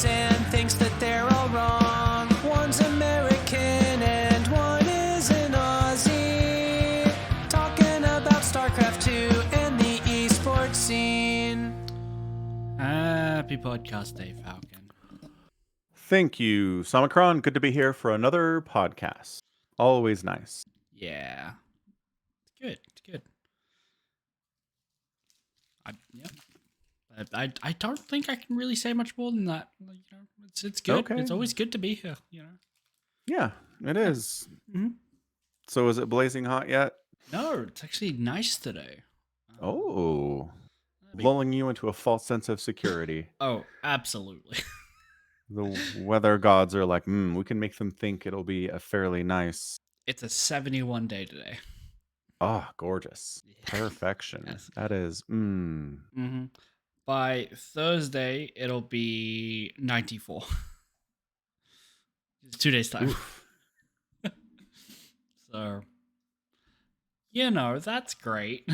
British and thinks that they're all wrong. One's American and one is an Aussie. Talking about StarCraft 2 and the esports scene. Happy podcast day, Falcon. Thank you, Samacron. Good to be here for another podcast. Always nice. Yeah. It's good. It's good. I don't think I can really say much more than that. It's good. Okay. It's always good to be here, Yeah, it is. Mm-hmm. So is it blazing hot yet? No, it's actually nice today. Oh. Lulling you into a false sense of security. Oh, absolutely. The weather gods are like, we can make them think it'll be a fairly nice. It's a 71 day today. Oh, gorgeous. Yeah. Perfection. Yes. That is, Mm-hmm. By Thursday, it'll be 94. It's 2 days time. So, that's great.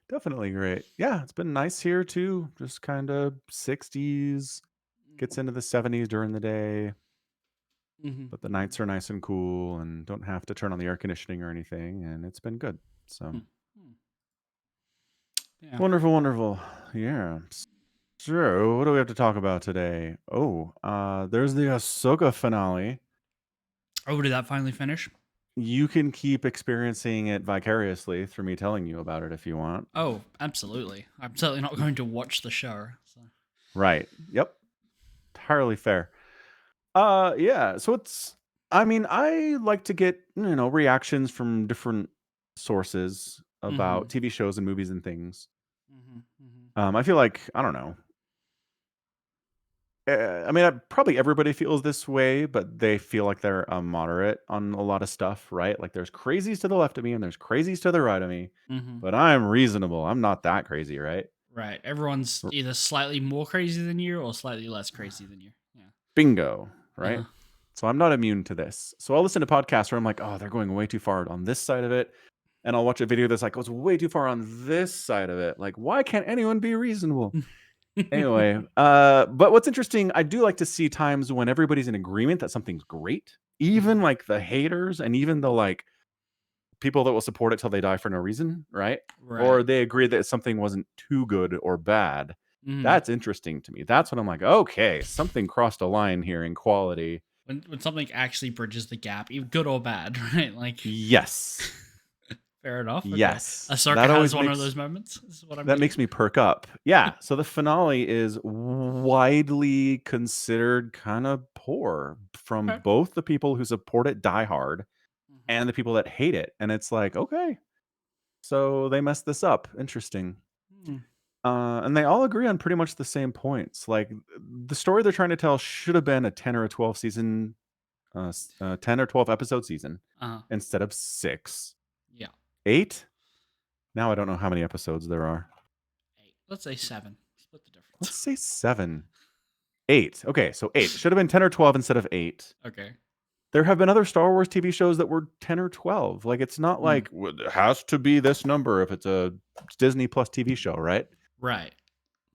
Definitely great. Yeah, it's been nice here too. Just kind of 60s, gets into the 70s during the day, but the nights are nice and cool and don't have to turn on the air conditioning or anything. And it's been good. So Yeah. wonderful, wonderful. Yeah. So what do we have to talk about today? Oh, there's the Ahsoka finale. Oh, did that finally finish? You can keep experiencing it vicariously through me telling you about it if you want. Oh, absolutely. I'm certainly not going to watch the show. So. Right. Yep. Entirely fair. Yeah. So I like to get, reactions from different sources about TV shows and movies and things. I feel like, I don't know. Probably everybody feels this way, but they feel like they're moderate on a lot of stuff, right? Like there's crazies to the left of me and there's crazies to the right of me, but I'm reasonable. I'm not that crazy, right? Right. Everyone's either slightly more crazy than you or slightly less crazy than you. Yeah. Bingo, right? So I'm not immune to this. So I'll listen to podcasts where I'm like, oh, they're going way too far on this side of it. And I'll watch a video that's like, goes way too far on this side of it. Like, why can't anyone be reasonable? Anyway, but what's interesting, I do like to see times when everybody's in agreement that something's great, even like the haters and even the like people that will support it till they die for no reason, right? Or they agree that something wasn't too good or bad. That's interesting to me. That's when I'm like, okay, something crossed a line here in quality. When something actually bridges the gap, even good or bad, right? Like yes. Fair enough. Okay. Yes. Ahsoka has one of those moments. Is what I'm that makes me perk up. Yeah. So the finale is widely considered kind of poor from both the people who support it die hard and the people that hate it. And it's like, okay, so they messed this up. Interesting. And they all agree on pretty much the same points. Like the story they're trying to tell should have been a 10 or a 12 season, 10 or 12 episode season instead of 6. Yeah. 8? Now I don't know how many episodes there are. 8. Let's say 7. Split the difference. Let's say 7. 8. Okay, so 8. Should have been 10 or 12 instead of 8. Okay. There have been other Star Wars TV shows that were 10 or 12. Like, it's not like, it has to be this number if it's a Disney Plus TV show, right? Right.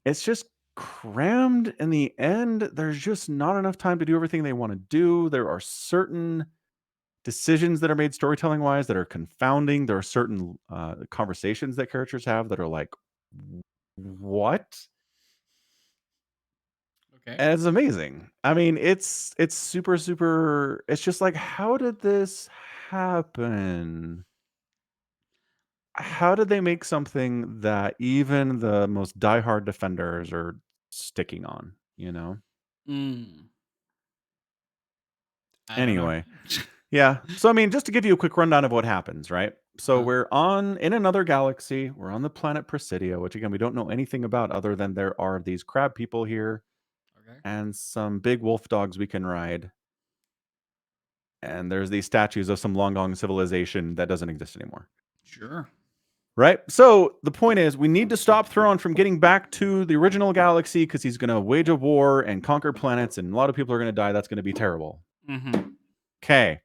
It's just crammed in the end. There's just not enough time to do everything they want to do. There are certain decisions that are made storytelling wise that are confounding. There are certain conversations that characters have that are like, what? Okay. And it's amazing. I mean, it's super, super. It's just like, how did this happen? How did they make something that even the most diehard defenders are sticking on, Anyway. Yeah. So, I mean, just to give you a quick rundown of what happens, right? So we're in another galaxy. We're on the planet Presidio, which again, we don't know anything about other than there are these crab people here and some big wolf dogs we can ride. And there's these statues of some long gone civilization that doesn't exist anymore. Sure. Right? So the point is, we need to stop Thrawn from getting back to the original galaxy because he's going to wage a war and conquer planets, and a lot of people are going to die. That's going to be terrible. Okay.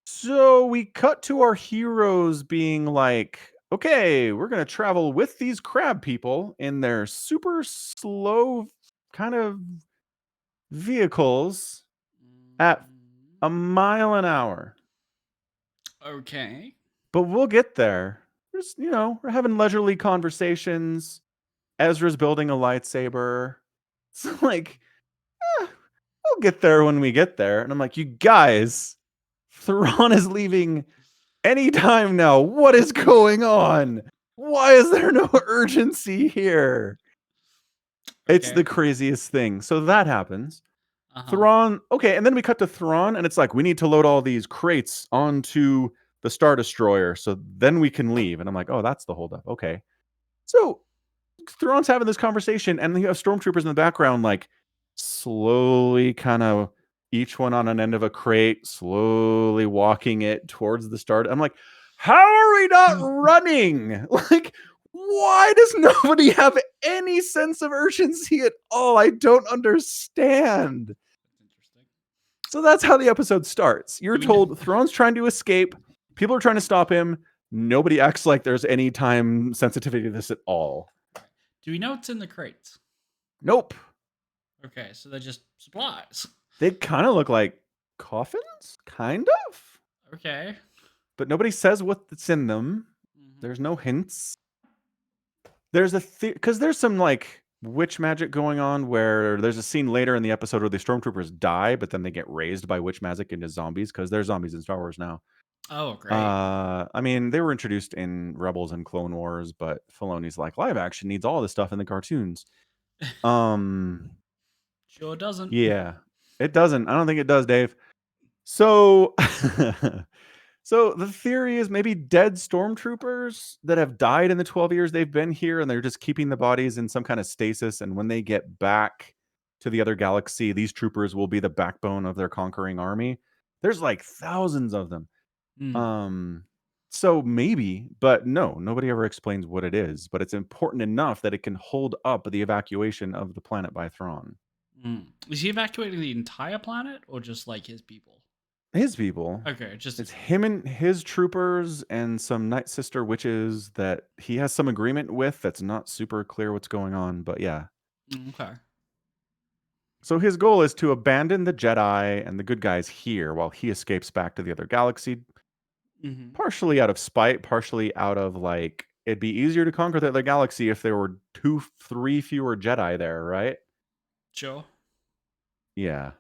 So we cut to our heroes being like, okay, we're going to travel with these crab people in their super slow kind of vehicles at a mile an hour. Okay. But we'll get there. There's, we're having leisurely conversations. Ezra's building a lightsaber. It's like, we'll get there when we get there. And I'm like, you guys, Thrawn is leaving anytime now. What is going on? Why is there no urgency here? It's the craziest thing. So that happens. Thrawn, okay, and then we cut to Thrawn, and it's like, we need to load all these crates onto the Star Destroyer, so then we can leave. And I'm like, oh, that's the holdup. Okay. So Thrawn's having this conversation, and you have stormtroopers in the background, like, slowly kind of each one on an end of a crate, slowly walking it towards the Star. I'm like, how are we not running? Like, why does nobody have any sense of urgency at all? I don't understand. So that's how the episode starts. You're told Thrawn's trying to escape. People are trying to stop him. Nobody acts like there's any time sensitivity to this at all. Do we know what's in the crates? Nope. Okay, so they're just supplies. They kind of look like coffins, kind of. Okay. But nobody says what's in them. There's no hints. There's because there's some like witch magic going on where there's a scene later in the episode where the stormtroopers die, but then they get raised by witch magic into zombies because there's zombies in Star Wars now. Oh, great. I mean, they were introduced in Rebels and Clone Wars, but Filoni's like, live action needs all this stuff in the cartoons. Sure doesn't. Yeah, it doesn't. I don't think it does, Dave. So, so the theory is maybe dead stormtroopers that have died in the 12 years they've been here, and they're just keeping the bodies in some kind of stasis. And when they get back to the other galaxy, these troopers will be the backbone of their conquering army. There's like thousands of them. So maybe, but no, nobody ever explains what it is. But it's important enough that it can hold up the evacuation of the planet by Thrawn. Is he evacuating the entire planet or just like his people? His people. Okay, just it's him and his troopers and some Night Sister witches that he has some agreement with. That's not super clear what's going on, but yeah. Okay. So his goal is to abandon the Jedi and the good guys here while he escapes back to the other galaxy. Partially out of spite, partially out of like, it'd be easier to conquer the other galaxy if there were 2-3 fewer Jedi there, right? Sure. Yeah.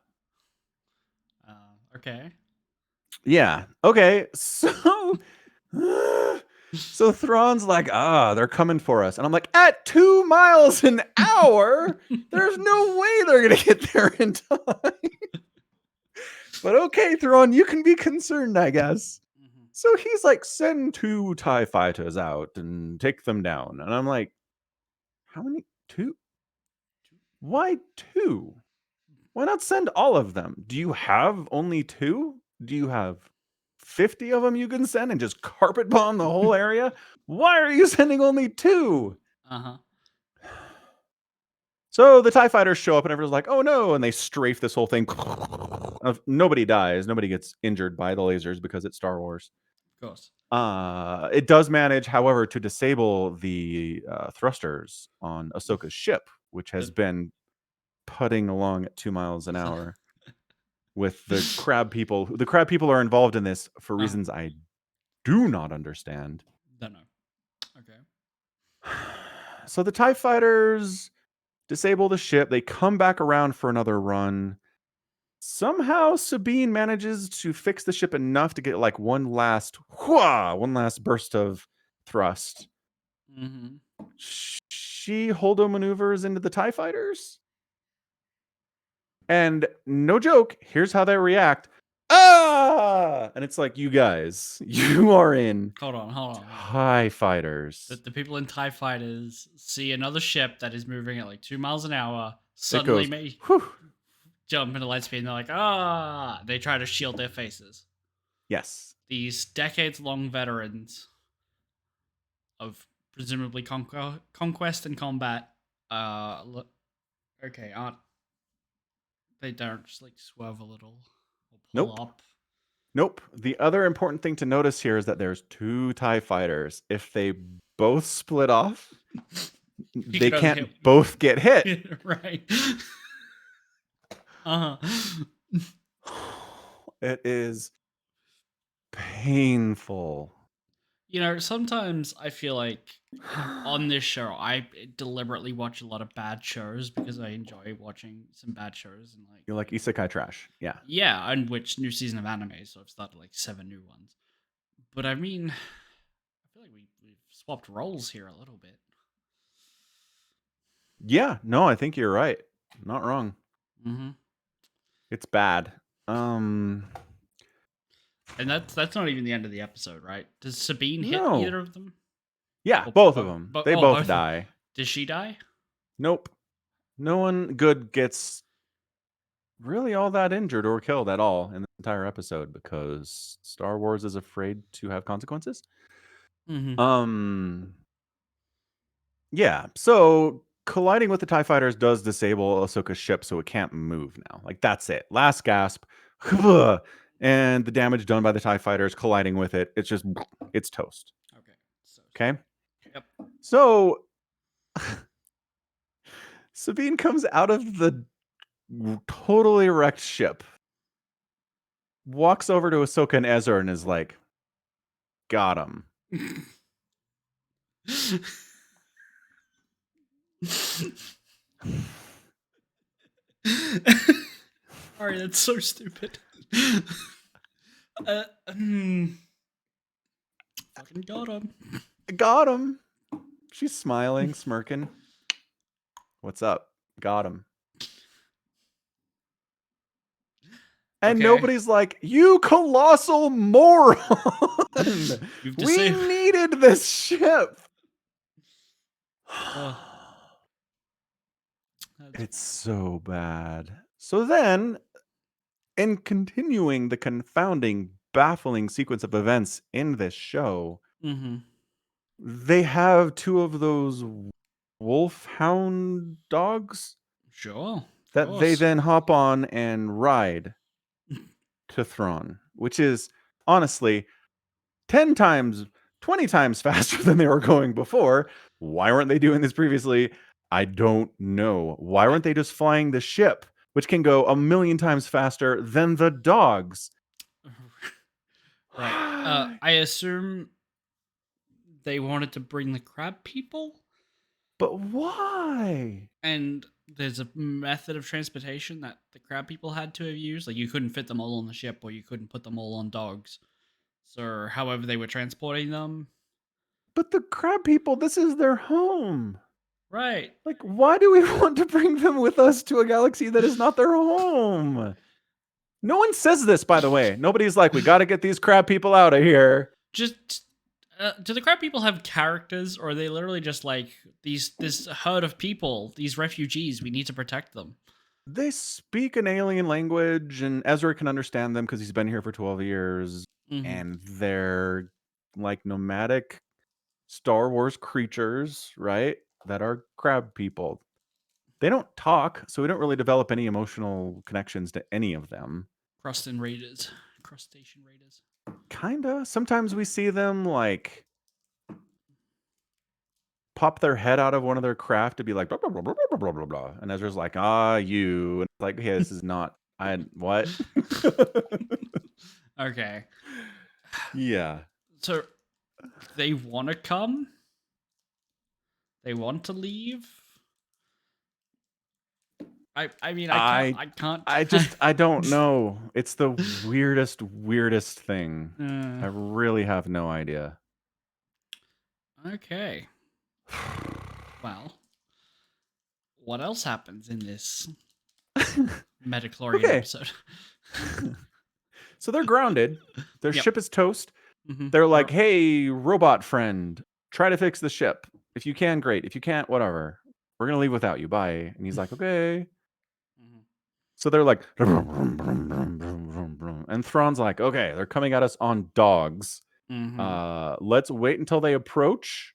Okay. Yeah. Okay. So, so Thrawn's like, they're coming for us. And I'm like, at 2 miles an hour, there's no way they're going to get there in time. But okay, Thrawn, you can be concerned, I guess. So he's like, send 2 TIE fighters out and take them down. And I'm like, how many? 2? Why 2? Why not send all of them? Do you have only 2? Do you have 50 of them you can send and just carpet bomb the whole area? Why are you sending only 2? So the TIE fighters show up and everyone's like, oh no, and they strafe this whole thing. Nobody dies. Nobody gets injured by the lasers because it's Star Wars. Of course. It does manage, however, to disable the thrusters on Ahsoka's ship, which has been putting along at 2 miles an hour with the crab people. The crab people are involved in this for reasons I do not understand. Don't know. Okay. So the TIE fighters disable the ship. They come back around for another run. Somehow Sabine manages to fix the ship enough to get like one last burst of thrust. She holdo maneuvers into the TIE fighters. And no joke, here's how they react. And it's like, you guys, you are in Hold on. TIE fighters. The people in TIE fighters see another ship that is moving at like 2 miles an hour. Suddenly jump into light speed and they're like, they try to shield their faces. Yes. These decades-long veterans of presumably conquest and combat, they don't just like swerve a little or pull up. Nope. The other important thing to notice here is that there's 2 TIE fighters. If they both split off, You they can only can't both get hit. hit. Right. It is painful. Sometimes I feel like on this show, I deliberately watch a lot of bad shows because I enjoy watching some bad shows and You like isekai trash. Yeah. yeah, and which new season of anime, so I've started like 7 new ones. But I mean, I feel like we've swapped roles here a little bit. Yeah. No, I think you're right. Not wrong. Mm-hmm. It's bad. And that's not even the end of the episode, right? Does Sabine hit No. either of them? Yeah, Oh, both of them. They both die. Does she die? Nope. No one good gets really all that injured or killed at all in the entire episode because Star Wars is afraid to have consequences. Mm-hmm. Yeah. So colliding with the TIE fighters does disable Ahsoka's ship, so it can't move now. Like, that's it. Last gasp. And the damage done by the TIE fighters colliding with it, it's toast. Okay. Okay? Yep. So Sabine comes out of the totally wrecked ship, walks over to Ahsoka and Ezra and is like, got him. Alright, that's so stupid. Fucking got him. Got him. She's smiling, smirking. What's up? Got him. And nobody's like, you colossal moron! We needed this ship! It's so bad. So then, in continuing the confounding, baffling sequence of events in this show, they have 2 of those wolfhound dogs. Sure. That they then hop on and ride to Thrawn, which is honestly 10 times, 20 times faster than they were going before. Why weren't they doing this previously? I don't know. Why weren't they just flying the ship, which can go 1,000,000 times faster than the dogs? Right. I assume they wanted to bring the crab people? But why? And there's a method of transportation that the crab people had to have used. Like, you couldn't fit them all on the ship, or you couldn't put them all on dogs. So, however they were transporting them. But the crab people, this is their home. Right. Like, why do we want to bring them with us to a galaxy that is not their home? No one says this, by the way. Nobody's like, we got to get these crab people out of here. Just do the crab people have characters, or are they literally just like this herd of people, these refugees? We need to protect them. They speak an alien language, and Ezra can understand them because he's been here for 12 years. And they're like nomadic Star Wars creatures, right? That are crab people. They don't talk, so we don't really develop any emotional connections to any of them. Crustacean raiders. Kinda. Sometimes we see them like pop their head out of one of their craft to be like blah blah blah blah blah blah blah blah. And Ezra's like, you. And it's like, hey, this is not what? Okay. Yeah. So they want to come? They want to leave? I mean, I can't. I don't know. It's the weirdest thing. I really have no idea. Okay. Well, what else happens in this Metachlorian episode? So they're grounded. Their ship is toast. Mm-hmm. They're like, hey, robot friend, try to fix the ship. If you can, great. If you can't, whatever. We're going to leave without you. Bye. And he's like, okay. So they're like, and Thrawn's like, okay, they're coming at us on dogs. Let's wait until they approach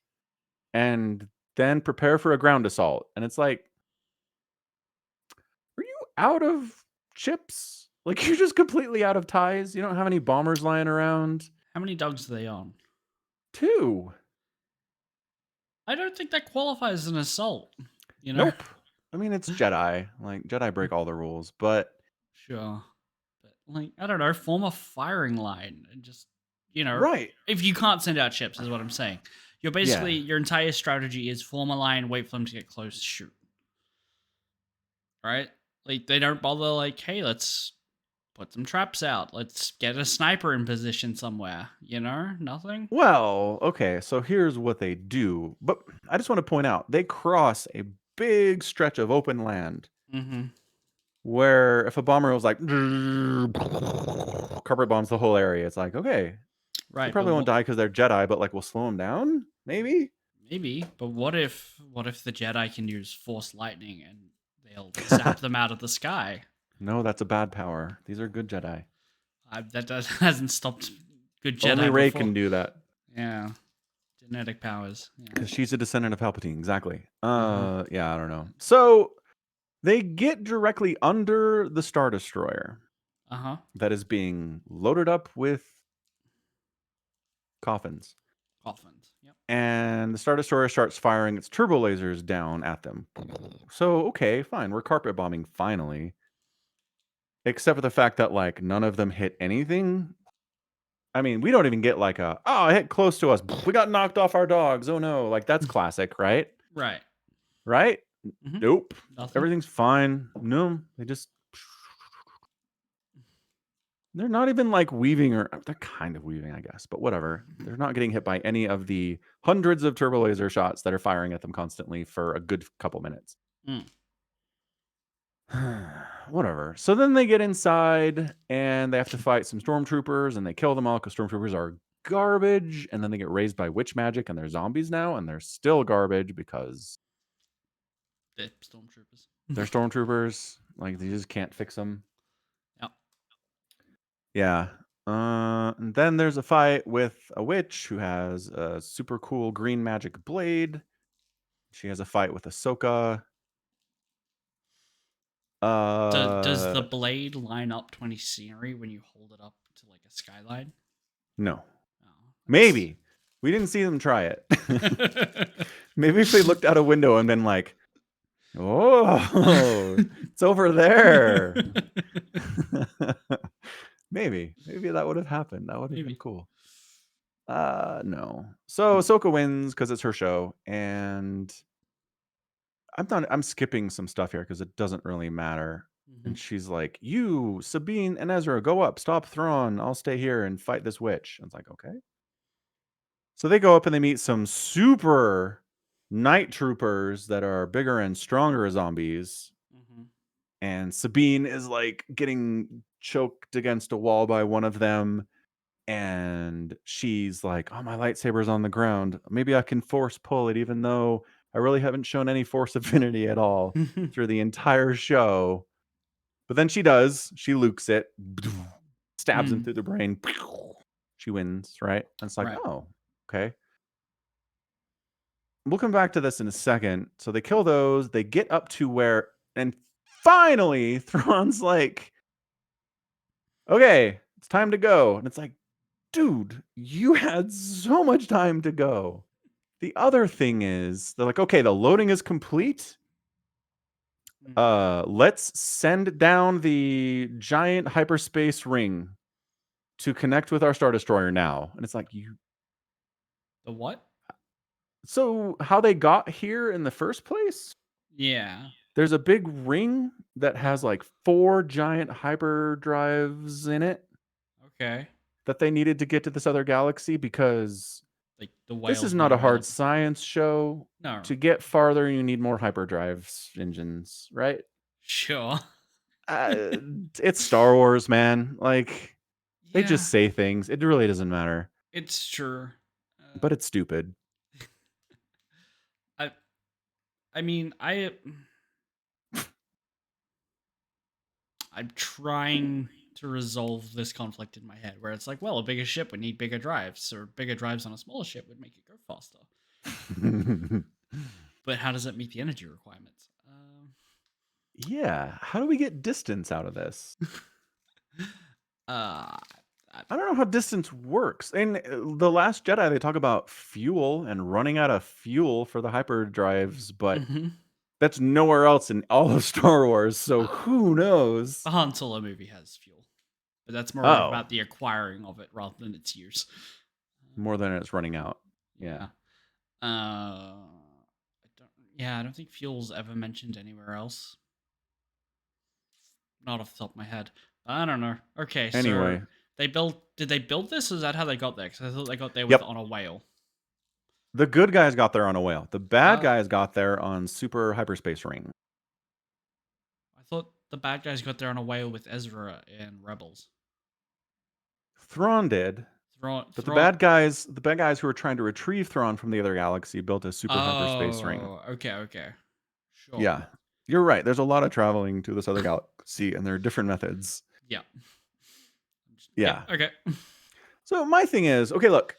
and then prepare for a ground assault. And it's like, are you out of chips? Like, you're just completely out of ties. You don't have any bombers lying around. How many dogs are they on? 2. I don't think that qualifies as an assault. Nope. I mean, it's Jedi. Like, Jedi break all the rules, but Sure. But, like, I don't know, form a firing line and just, right. if you can't send out ships, is what I'm saying. You're basically, your entire strategy is form a line, wait for them to get close, shoot. Right? Like, they don't bother, like, hey, let's put some traps out. Let's get a sniper in position somewhere. Nothing? Well, okay, so here's what they do. But I just want to point out, they cross a big stretch of open land Mm-hmm. where if a bomber was like carpet bombs the whole area, it's like, okay, they Right, probably but won't die because they're Jedi, but like we'll slow them down, maybe? maybe. But what if the Jedi can use Force Lightning and they'll zap them out of the sky? No, that's a bad power. These are good Jedi. Hasn't stopped good Jedi Only Rey before. can do that. Yeah. Genetic powers. Because she's a descendant of Palpatine, exactly. Yeah, I don't know. So they get directly under the Star Destroyer Uh-huh. that is being loaded up with coffins. Yep. And the Star Destroyer starts firing its turbo lasers down at them. So, okay, fine. We're carpet bombing finally. Except for the fact that, like, none of them hit anything. I mean, we don't even get like it hit close to us. We got knocked off our dogs. Oh no. Like, that's classic, right? Right. Right? Mhm. Nope. Nothing. Everything's fine. No, they're not even like weaving, or they're kind of weaving, I guess, but whatever. They're not getting hit by any of the hundreds of turbo laser shots that are firing at them constantly for a good couple minutes. Whatever. So then they get inside and they have to fight some stormtroopers and they kill them all because stormtroopers are garbage. And then they get raised by witch magic and they're zombies now and they're still garbage because They're stormtroopers. they're stormtroopers. Like, they just can't fix them. Yep. Yeah. And then there's a fight with a witch who has a super cool green magic blade. She has a fight with Ahsoka. Does the blade line up to any scenery when you hold it up to like a skyline? No. Oh, Maybe. We didn't see them try it. Maybe if they looked out a window and been like, oh, it's over there. Maybe that would have happened. That would have been cool. No. So Ahsoka wins because it's her show, and I'm skipping some stuff here because it doesn't really matter. And she's like, "You, Sabine, and Ezra, go up. Stop Thrawn. I'll stay here and fight this witch." I was like, "Okay." So they go up and they meet some super night troopers that are bigger and stronger zombies. And Sabine is like getting choked against a wall by one of them. And she's like, "Oh, my lightsaber's on the ground. Maybe I can force pull it, even though I really haven't shown any force affinity at all through the entire show." But then she does. She lukes it, stabs him through the brain. She wins, right? And it's like, Right. oh, okay. We'll come back to this in a second. So they kill those. They get up to where, and finally, Thrawn's like, "Okay, it's time to go." And it's like, dude, you had so much time to go. The other thing is, they're like, "Okay, the loading is complete. Let's send down the giant hyperspace ring to connect with our Star Destroyer now." And it's like, The what? So how they got here in the first place? Yeah. There's a big ring that has like 4 giant hyperdrives in it. Okay. That they needed to get to this other galaxy because Like the this is whales not a wouldn't be able hard science show. No. To get farther, you need more hyperdrives engines, right? Sure. It's Star Wars, man. Like, they just say things. It really doesn't matter. It's true. But it's stupid. I mean, I'm trying to resolve this conflict in my head where it's like, well, a bigger ship would need bigger drives, or bigger drives on a smaller ship would make it go faster. But how does it meet the energy requirements? Yeah. How do we get distance out of this? Uh, I don't know how distance works. In The Last Jedi, they talk about fuel and running out of fuel for the hyperdrives, but mm-hmm. that's nowhere else in all of Star Wars, so who knows? The Han Solo movie has fuel, but that's more Oh, about the acquiring of it rather than its use. more than it's running out. Yeah. Yeah. I don't think fuel's ever mentioned anywhere else. Not off the top of my head. I don't know. Okay, so Anyway, did they build this, or is that how they got there? Because I thought they got there with yep. on a whale. The good guys got there on a whale. The bad Uh, guys got there on super hyperspace ring. I thought the bad guys got there on a whale with Ezra and Rebels. Thrawn did. But the bad guys who were trying to retrieve Thrawn from the other galaxy built a super hyperspace ring. Oh, okay. Sure. Yeah. You're right. There's a lot of traveling to this other galaxy, and there are different methods. Yeah. Yeah. Yep, okay. So my thing is, okay, look,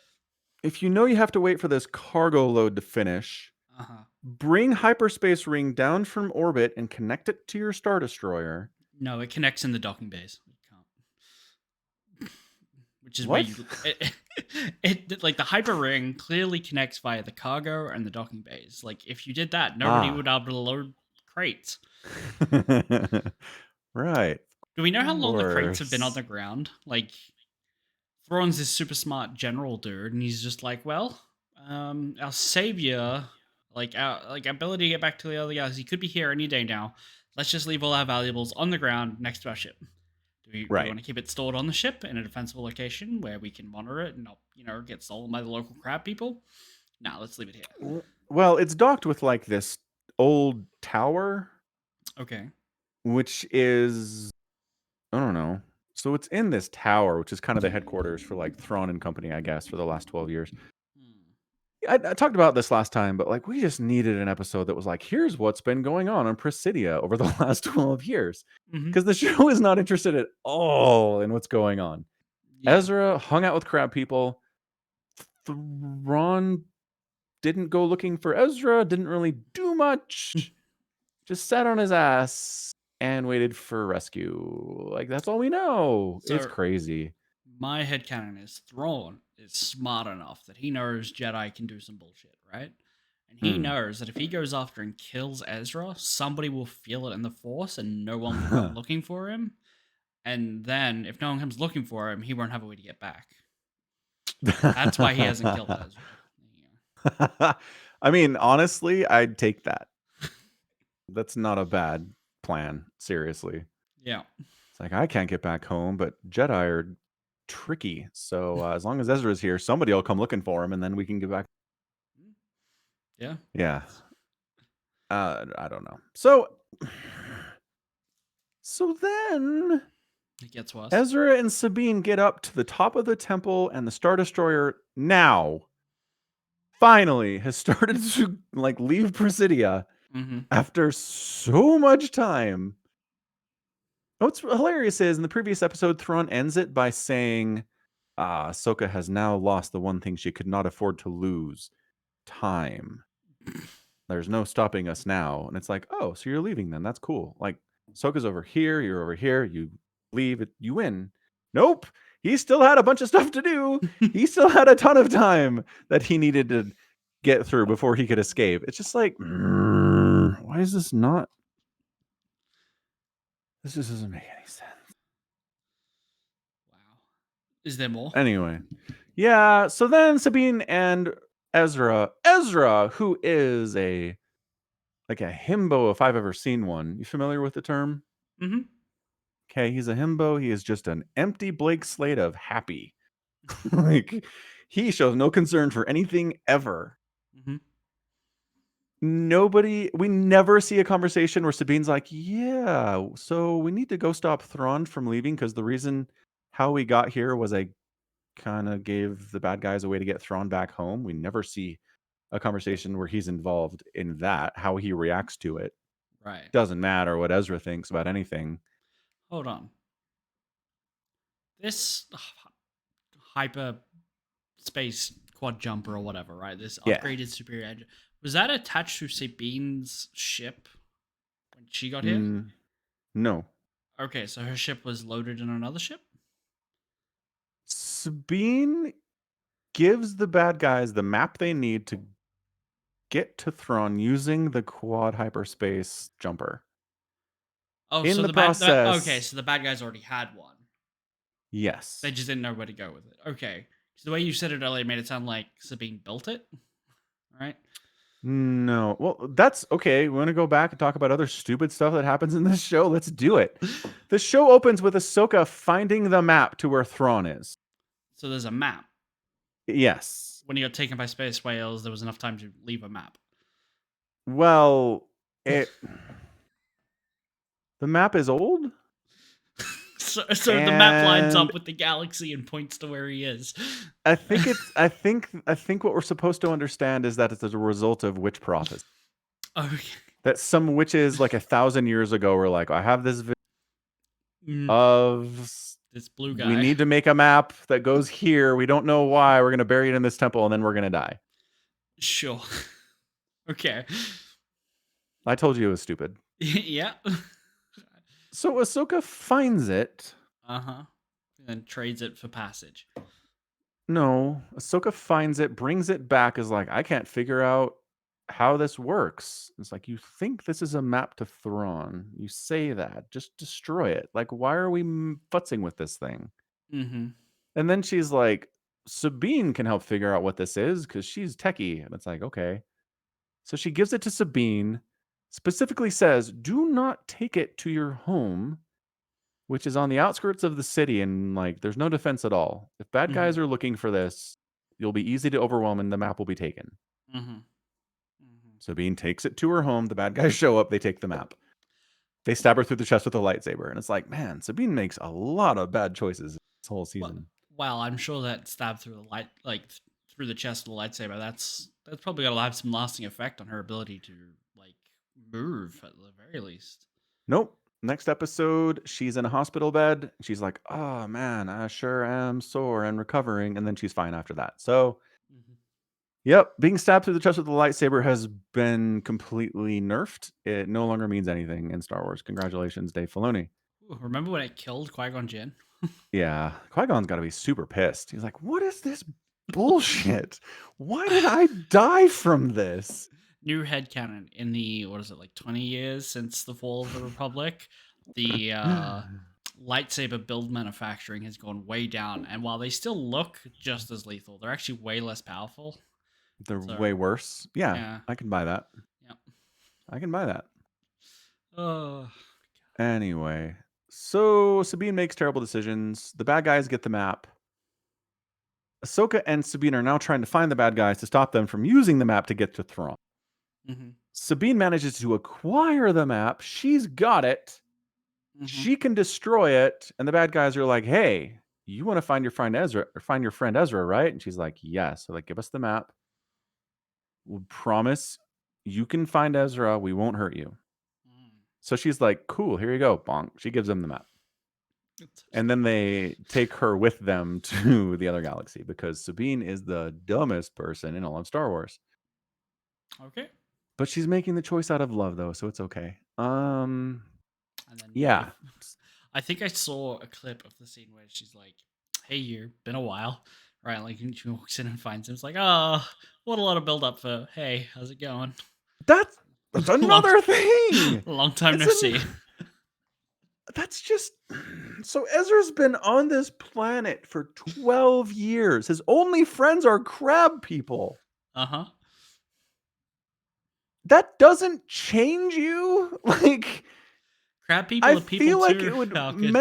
if you know you have to wait for this cargo load to finish, bring hyperspace ring down from orbit and connect it to your Star Destroyer. No, it connects in the docking bays. It can't. Which is What? where it like the hyper ring clearly connects via the cargo and the docking bays. Like if you did that, nobody would be able to load crates. Right. Do we know how long the crates have been on Course. the ground? Like Thrawn's this super smart general dude, and he's just like, well, our savior, our ability to get back to the other guys, he could be here any day now. Let's just leave all our valuables on the ground next to our ship. Do we Right. want to keep it stored on the ship in a defensible location where we can monitor it and not, get stolen by the local crab people? No, let's leave it here. Well, it's docked with like this old tower, Okay. which is, I don't know. So it's in this tower, which is kind of the headquarters for like Thrawn and company, I guess, for the last 12 years. I talked about this last time, but like we just needed an episode that was like, here's what's been going on Presidia over the last 12 years. Because the show is not interested at all in what's going on. Yeah. Ezra hung out with crab people. Thrawn didn't go looking for Ezra, didn't really do much. Just sat on his ass and waited for rescue. Like, that's all we know. So- It's crazy. My headcanon is Thrawn is smart enough that he knows Jedi can do some bullshit, right? And he knows that if he goes after and kills Ezra, somebody will feel it in the Force and no one will come looking for him. And then, if no one comes looking for him, he won't have a way to get back. That's why he hasn't killed Ezra. Yeah. I mean, honestly, I'd take that. That's not a bad plan, seriously. Yeah. It's like, I can't get back home, but Jedi are tricky. So as long as Ezra's here, somebody will come looking for him, and then we can get back. Yeah. Yeah. I don't know. So then It gets worse. Ezra and Sabine get up to the top of the temple, and the Star Destroyer now finally has started to like leave Presidia after so much time. What's hilarious is in the previous episode, Thrawn ends it by saying, Ahsoka has now lost the one thing she could not afford to lose, time. There's no stopping us now. And it's like, oh, so you're leaving then. That's cool. Like, Ahsoka's over here. You're over here. You leave. You win. Nope. He still had a bunch of stuff to do. He still had a ton of time that he needed to get through before he could escape. It's just like, why is this not? This just doesn't make any sense. Wow. Is there more? Anyway. Yeah. So then Sabine and Ezra, who is a himbo if I've ever seen one. You familiar with the term? Okay, he's a himbo. He is just an empty blank slate of happy. Like, he shows no concern for anything ever. We never see a conversation where Sabine's like, yeah, so we need to go stop Thrawn from leaving because the reason how we got here was I kind of gave the bad guys a way to get Thrawn back home. We never see a conversation where he's involved in that, how he reacts to it. Right. Doesn't matter what Ezra thinks about anything. Hold on. This hyper space quad jumper or whatever, right? This upgraded superior engine. Was that attached to Sabine's ship when she got here? No. Okay, so her ship was loaded in another ship? Sabine gives the bad guys the map they need to get to Thrawn using the quad hyperspace jumper. Oh, In so the okay, process, so the bad guys already had one. They yes. just didn't know where to go with it. Okay. So the way you said it earlier made it sound like Sabine built it, right? No. Well, that's okay. We want to go back and talk about other stupid stuff that happens in this show. Let's do it. The show opens with Ahsoka finding the map to where Thrawn is. So there's a map. Yes. When he got taken by space whales, there was enough time to leave a map. Well, the map is old. So the map lines up with the galaxy and points to where he is. I think what we're supposed to understand is that it's a result of witch prophecy. Okay. That some witches like 1,000 years ago were like, I have this of this blue guy. We need to make a map that goes here. We don't know why. We're gonna bury it in this temple and then we're gonna die. Sure. Okay. I told you it was stupid. Yeah. So Ahsoka finds it. Uh-huh. And then trades it for passage. No, Ahsoka finds it, brings it back, is like, I can't figure out how this works. It's like, you think this is a map to Thrawn. You say that. Just destroy it. Like, why are we futzing with this thing? Mm-hmm. And then she's like, Sabine can help figure out what this is because she's techie. And it's like, okay. So she gives it to Sabine, specifically says, do not take it to your home, which is on the outskirts of the city, and like there's no defense at all. If bad guys are looking for this, you'll be easy to overwhelm and the map will be taken. Sabine takes it to her home. The bad guys show up. They take the map. They stab her through the chest with a lightsaber. And it's like, man, Sabine makes a lot of bad choices this whole season. Well, I'm sure that stab through the through the chest with a lightsaber, that's probably gonna have some lasting effect on her ability to like move at the very least. Nope. Next episode, she's in a hospital bed. She's like, oh man, I sure am sore and recovering. And then she's fine after that. So, yep, being stabbed through the chest with a lightsaber has been completely nerfed. It no longer means anything in Star Wars. Congratulations, Dave Filoni. Ooh, remember when it killed Qui-Gon Jinn? Yeah, Qui-Gon's got to be super pissed. He's like, what is this bullshit? Why did I die from this? New headcanon in the, 20 years since the fall of the Republic, the lightsaber build manufacturing has gone way down. And while they still look just as lethal, they're actually way less powerful. They're way worse. Yeah, I can buy that. Yep. I can buy that. Oh. Anyway, so Sabine makes terrible decisions. The bad guys get the map. Ahsoka and Sabine are now trying to find the bad guys to stop them from using the map to get to Thrawn. Sabine manages to acquire the map. She's got it. She can destroy it. And the bad guys are like, hey, you want to find your friend Ezra, right? And she's like, yes. So like, give us the map. We'll promise you can find Ezra. We won't hurt you. So she's like, cool, here you go. Bonk. She gives them the map. And then they take her with them to the other galaxy because Sabine is the dumbest person in all of Star Wars. Okay. But she's making the choice out of love, though, so it's okay. And then, yeah. I think I saw a clip of the scene where she's like, hey, you, been a while. Right, like, and she walks in and finds him. It's like, oh, what a lot of build-up for, hey, how's it going? That's another thing! Long time no see. That's just... So Ezra's been on this planet for 12 years. His only friends are crab people. Uh-huh. That doesn't change you? Like... Crab people I are people feel like too, it would Falcon.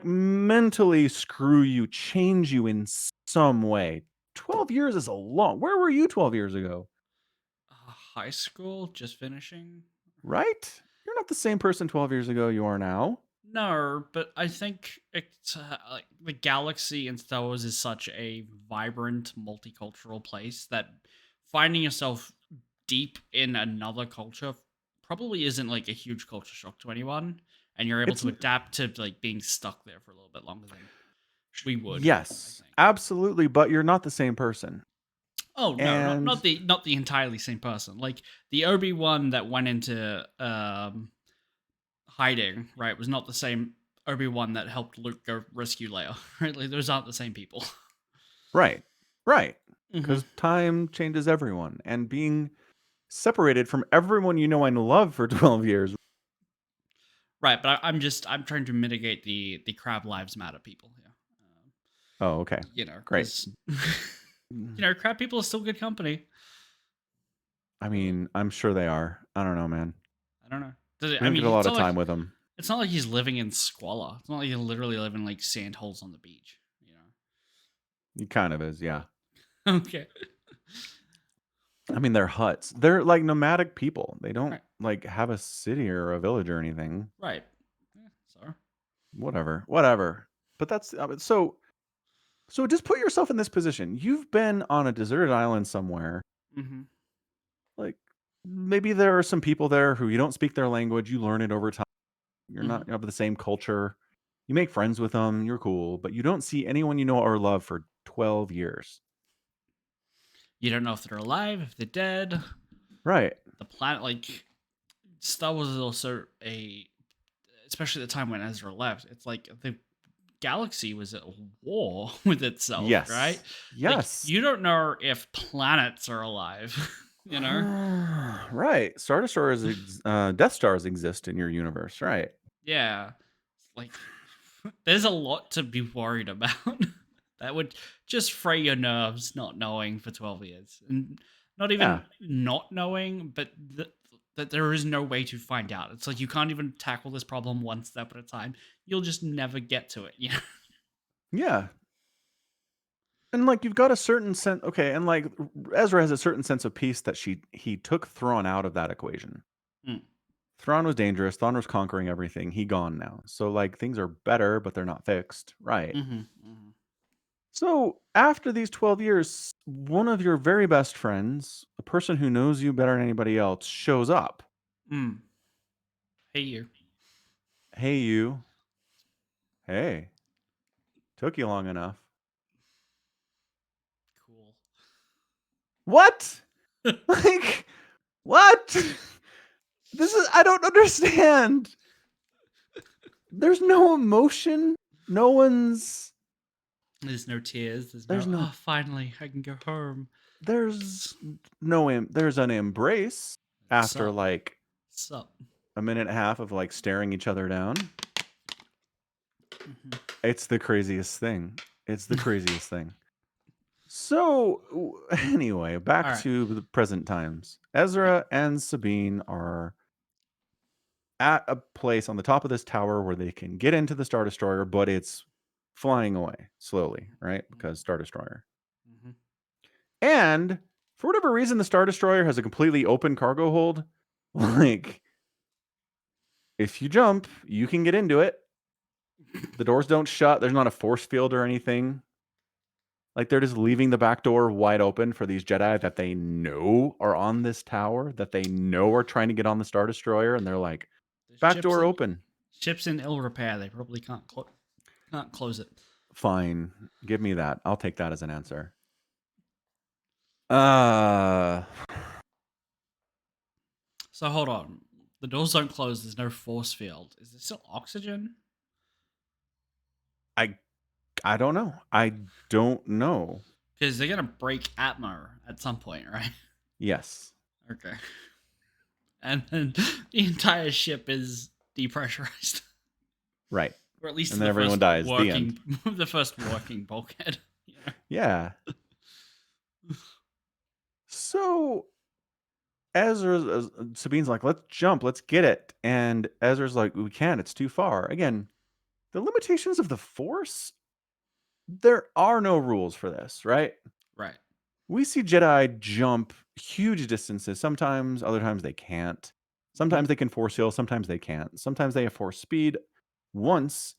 mentally screw you, change you in some way. 12 years is a long... Where were you 12 years ago? High school, just finishing. Right? You're not the same person 12 years ago you are now. No, but I think it's like the galaxy in Star Wars is such a vibrant, multicultural place that finding yourself deep in another culture probably isn't like a huge culture shock to anyone, and you're able to adapt to like being stuck there for a little bit longer than we would. Yes, absolutely, but you're not the same person. Oh no, not the entirely same person. Like the Obi-Wan that went into hiding, right, was not the same Obi-Wan that helped Luke go rescue Leia. Right? Like, those aren't the same people. Right. Right. Mhm. Because time changes everyone. And being separated from everyone you know and love for 12 years. Right, but I'm trying to mitigate the crab lives matter people here. Oh, okay. You know, Great. 'cause, you know, crab people are still good company. I mean, I'm sure they are. I don't know, man. I don't know. We I don't mean, get a lot it's of not time like with them. it's not like he's living in squalor. It's not like he's literally living like sand holes on the beach. You He kind of is, yeah. know. Okay. I mean, they're huts. They're like nomadic people. They don't Right. like have a city or a village or anything. Right. Yeah, so. Whatever. Whatever. But that's so just put yourself in this position. You've been on a deserted island somewhere. Mm-hmm. Like maybe there are some people there who you don't speak their language. You learn it over time. You're not of the same culture. You make friends with them. You're cool, but you don't see anyone you know or love for 12 years. You don't know if they're alive, if they're dead. Right. The planet, like Star Wars, is also especially at the time when Ezra left. It's like the galaxy was at war with itself, Yes. right? Yes. Like, you don't know if planets are alive. You know. Right. Star Destroyers, Death Stars exist in your universe, right? Yeah. Like, there's a lot to be worried about. That would just fray your nerves not knowing for 12 years. And not even not knowing, but that there is no way to find out. It's like you can't even tackle this problem one step at a time. You'll just never get to it. Yeah. Yeah. And like you've got a certain sense, okay, and like Ezra has a certain sense of peace that he took Thrawn out of that equation. Mm. Thrawn was dangerous. Thrawn was conquering everything. He gone now. So like things are better, but they're not fixed. Right. Mm-hmm. Mm-hmm. So after these 12 years, one of your very best friends, a person who knows you better than anybody else, shows up. Mm. Hey, you. Hey, you. Hey. Took you long enough. Cool. What? Like, what? I don't understand. There's no emotion. No one's. There's no tears. There's no. Oh, finally, I can go home. There's there's an embrace after Sup? like Sup? a minute and a half of like staring each other down. Mm-hmm. It's the craziest thing. It's the craziest thing. So anyway, back to the present times. Ezra and Sabine are at a place on the top of this tower where they can get into the Star Destroyer, but it's flying away slowly, right? Because Star Destroyer. Mm-hmm. And for whatever reason, the Star Destroyer has a completely open cargo hold. Like, if you jump, you can get into it. The doors don't shut. There's not a force field or anything. Like, they're just leaving the back door wide open for these Jedi that they know are on this tower, that they know are trying to get on the Star Destroyer, and they're like, back door open. Ship's in ill repair. They probably can't close it. Fine. Give me that. I'll take that as an answer. So hold on. The doors don't close. There's no force field. Is there still oxygen? I don't know. I don't know. Because they're gonna break atmo at some point, right? Yes. Okay. And then the entire ship is depressurized. Right. Or at least and then everyone dies. The end. The first working bulkhead. Yeah. So Sabine's like, let's jump, let's get it. And Ezra's like, we can't, it's too far. Again, the limitations of the Force, there are no rules for this, right? Right. We see Jedi jump huge distances. Sometimes, other times they can't. Sometimes they can force heal, sometimes they can't. Sometimes they have force speed. Once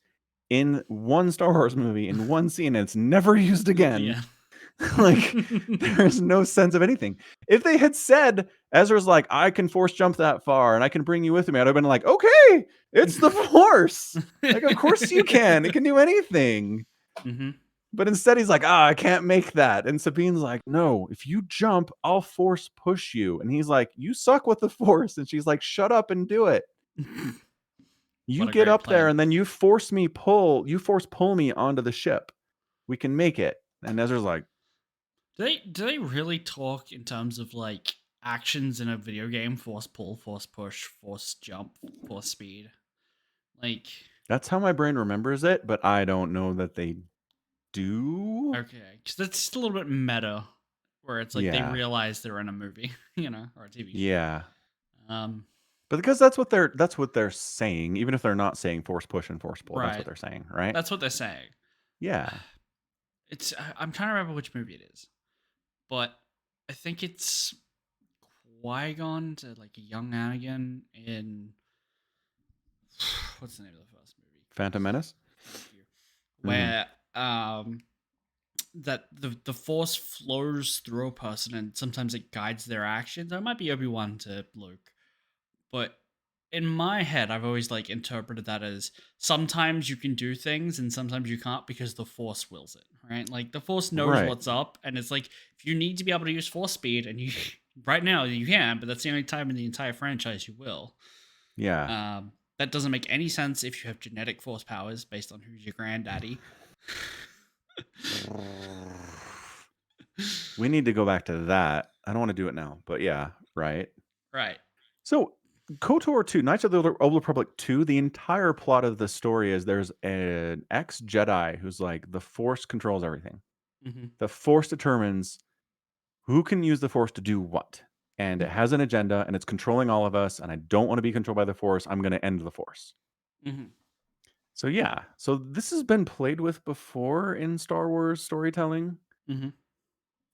in one Star Wars movie, in one scene, and it's never used again. Yeah. Like, there's no sense of anything. If they had said, Ezra's like, I can force jump that far and I can bring you with me, I'd have been like, okay, it's the Force. Like, of course you can. It can do anything. Mm-hmm. But instead he's like, I can't make that. And Sabine's like, no, if you jump, I'll force push you. And he's like, you suck with the Force. And she's like, shut up and do it. You a get great up there plan. and then you force pull me onto the ship. We can make it. And Ezra's like, Do they really talk in terms of like actions in a video game? Force pull, force push, force jump, force speed. Like, that's how my brain remembers it, but I don't know that they do. okay, because that's just a little bit meta, where it's like they Yeah. realize they're in a movie, or a TV show. Yeah. Um, But because that's what they're saying, even if they're not saying force push and force pull, that's what right. they're saying, right? That's what they're saying. Yeah. I'm trying to remember which movie it is, but I think it's Qui-Gon to like a young Anakin in what's the name of the first movie? Phantom Menace? Thank you. Mhm. Where that the force flows through a person and sometimes it guides their actions. Or it might be Obi-Wan to Luke. But in my head, I've always like interpreted that as sometimes you can do things and sometimes you can't because the force wills it, right? Like the force knows Right. what's up, and it's like if you need to be able to use force speed, and you right now you can, but that's the only time in the entire franchise you will. Yeah. That doesn't make any sense if you have genetic force powers based on who's your granddaddy. We need to go back to that. I don't want to do it now, but yeah, right. Right. So KOTOR 2, Knights of the Old Republic 2, the entire plot of the story is there's an ex-Jedi who's like, the Force controls everything. Mm-hmm. The Force determines who can use the Force to do what. And it has an agenda, and it's controlling all of us, and I don't want to be controlled by the Force. I'm going to end the Force. Mm-hmm. So yeah, so this has been played with before in Star Wars storytelling. Mm-hmm.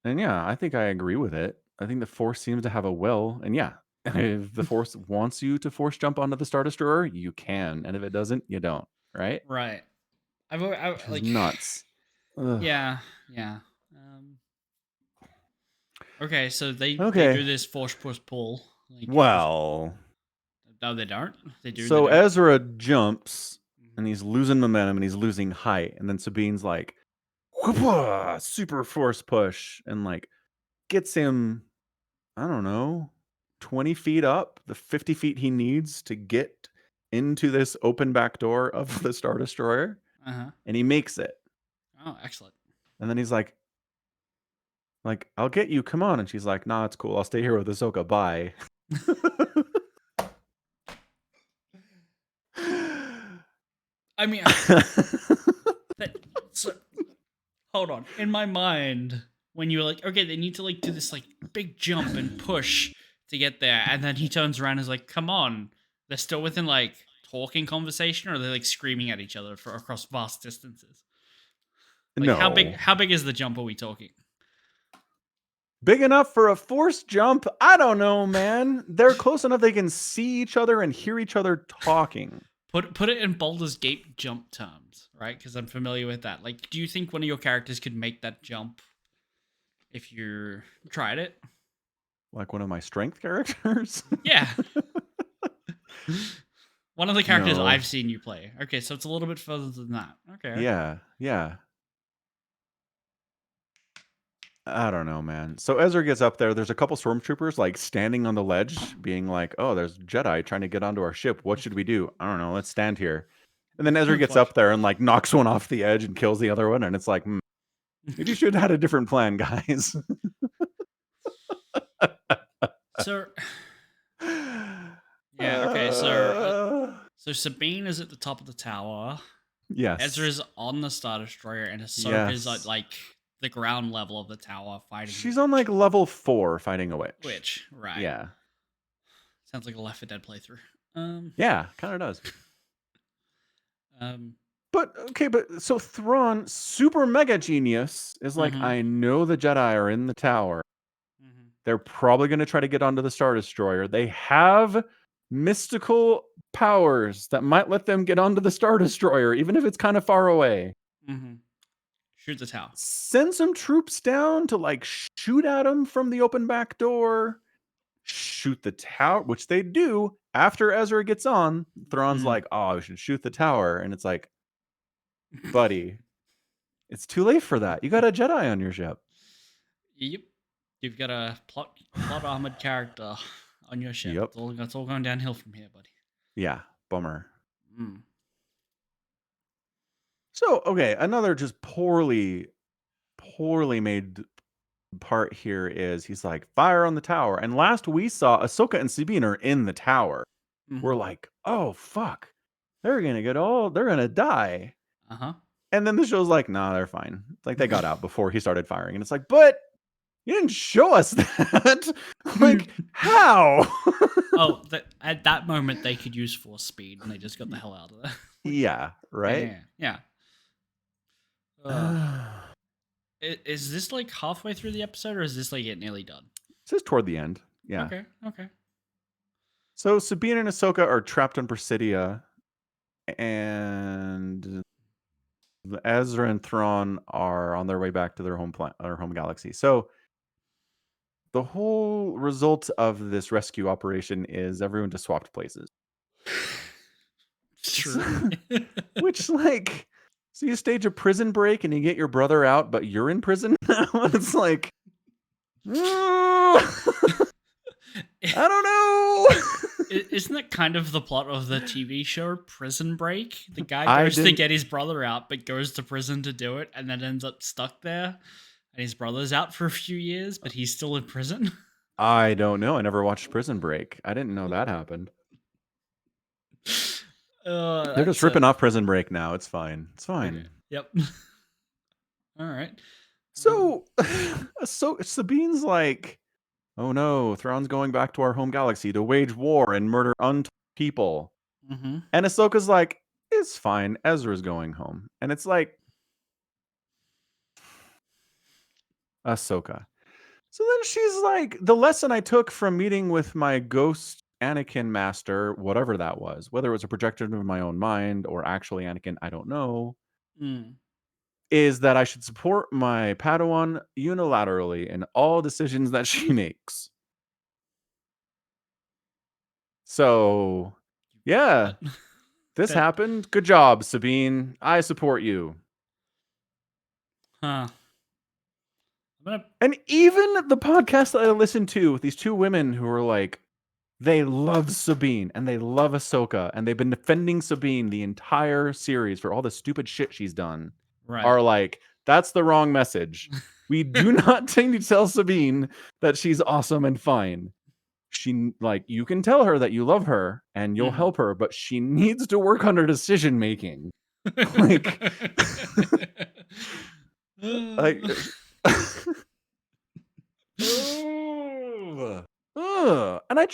And yeah, I think I agree with it. I think the Force seems to have a will. And yeah, if the Force wants you to force jump onto the Star Destroyer, you can. And if it doesn't, you don't. Right? Right. Which is Like nuts. Ugh. yeah. Okay, so they Okay. do this force push pull. Like, Well, no, they don't. They do. so They do. Ezra jumps and he's losing momentum and he's losing height. And then Sabine's like, whoop-ah, super force push and like gets him, I don't know, 20 feet up, the 50 feet he needs to get into this open back door of the Star Destroyer. Uh-huh. And he makes it. Oh, excellent. And then he's like, I'll get you. Come on. And she's like, nah, it's cool. I'll stay here with Ahsoka. Bye. I mean, so, hold on. In my mind, when you're like, okay, they need to like do this like big jump and push to get there, and then he turns around and is like, come on. They're still within like talking conversation, or they're like screaming at each other across vast distances. Like, no. How big is the jump are we talking? Big enough for a force jump? I don't know, man. They're close enough they can see each other and hear each other talking. Put it in Baldur's Gate jump terms, right? Because I'm familiar with that. Like, do you think one of your characters could make that jump if you tried it? Like one of my strength characters? Yeah. One of the characters No. I've seen you play. Okay, so it's a little bit further than that. Okay. Yeah. I don't know, man. So Ezra gets up there. There's a couple stormtroopers like standing on the ledge, being like, "Oh, there's Jedi trying to get onto our ship. What should we do? I don't know. Let's stand here." And then Ezra gets up there and like knocks one off the edge and kills the other one. And it's like, maybe you should have had a different plan, guys. So, yeah. Okay. So Sabine is at the top of the tower. Yes. Ezra's on the Star Destroyer, and Ahsoka's Yes. at like the ground level of the tower fighting. She's on like level 4 fighting a witch. Witch, right? Yeah. Sounds like a Left 4 Dead playthrough. Yeah, kind of does. But okay, but so Thrawn, super mega genius, is like, I know the Jedi are in the tower. They're probably going to try to get onto the Star Destroyer. They have mystical powers that might let them get onto the Star Destroyer, even if it's kind of far away. Shoot the tower. Send some troops down to like shoot at them from the open back door. Shoot the tower, which they do after Ezra gets on. Thrawn's like, oh, we should shoot the tower. And it's like, buddy, it's too late for that. You got a Jedi on your ship. Yep. You've got a plot armored character on your ship. Yep. It's all going downhill from here, buddy. Yeah, bummer. Mm. So, okay, another just poorly made part here is he's like, fire on the tower. And last we saw, Ahsoka and Sabine are in the tower. We're Hmm. like, oh, fuck. They're gonna die. Uh-huh. And then the show's like, nah, they're fine. It's like they got out before he started firing. And it's like, but you didn't show us that. Like, how? Oh, at that moment they could use force speed, and they just got the hell out of there. Yeah, Yeah, right? yeah, yeah. Is this like halfway through the episode, or is this like it nearly done? It's just toward the end. Yeah. Okay, okay. So Sabine and Ahsoka are trapped on Presidia, and Ezra and Thrawn are on their way back to their home galaxy. So the whole result of this rescue operation is everyone just swapped places. True. Which, like, so you stage a prison break and you get your brother out, but you're in prison now? It's like, I don't know. Isn't that kind of the plot of the TV show Prison Break? The guy I goes to didn't- get his brother out, but goes to prison to do it, and then ends up stuck there. And his brother's out for a few years, but he's still in prison. I don't know. I never watched Prison Break. I didn't know that happened. They're just ripping off Prison Break now. It's fine. It's fine. Okay. Yep. All right. So Sabine's like, oh no, Thrawn's going back to our home galaxy to wage war and murder untold people. Mm-hmm. And Ahsoka's like, it's fine. Ezra's going home. And it's like, Ahsoka. So then she's like, the lesson I took from meeting with my ghost Anakin master, whatever that was, whether it was a projection of my own mind or actually Anakin, I don't know, Mm. is that I should support my Padawan unilaterally in all decisions that she makes. So, yeah, this happened. Good job, Sabine. I support you. Huh. And even the podcast that I listened to with these two women who were like, they love Sabine and they love Ahsoka and they've been defending Sabine the entire series for all the stupid shit she's done, are like, that's the wrong message. We do not need to tell Sabine that she's awesome and fine. She, like, you can tell her that you love her and you'll help her, but she needs to work on her decision making. Like, like, and I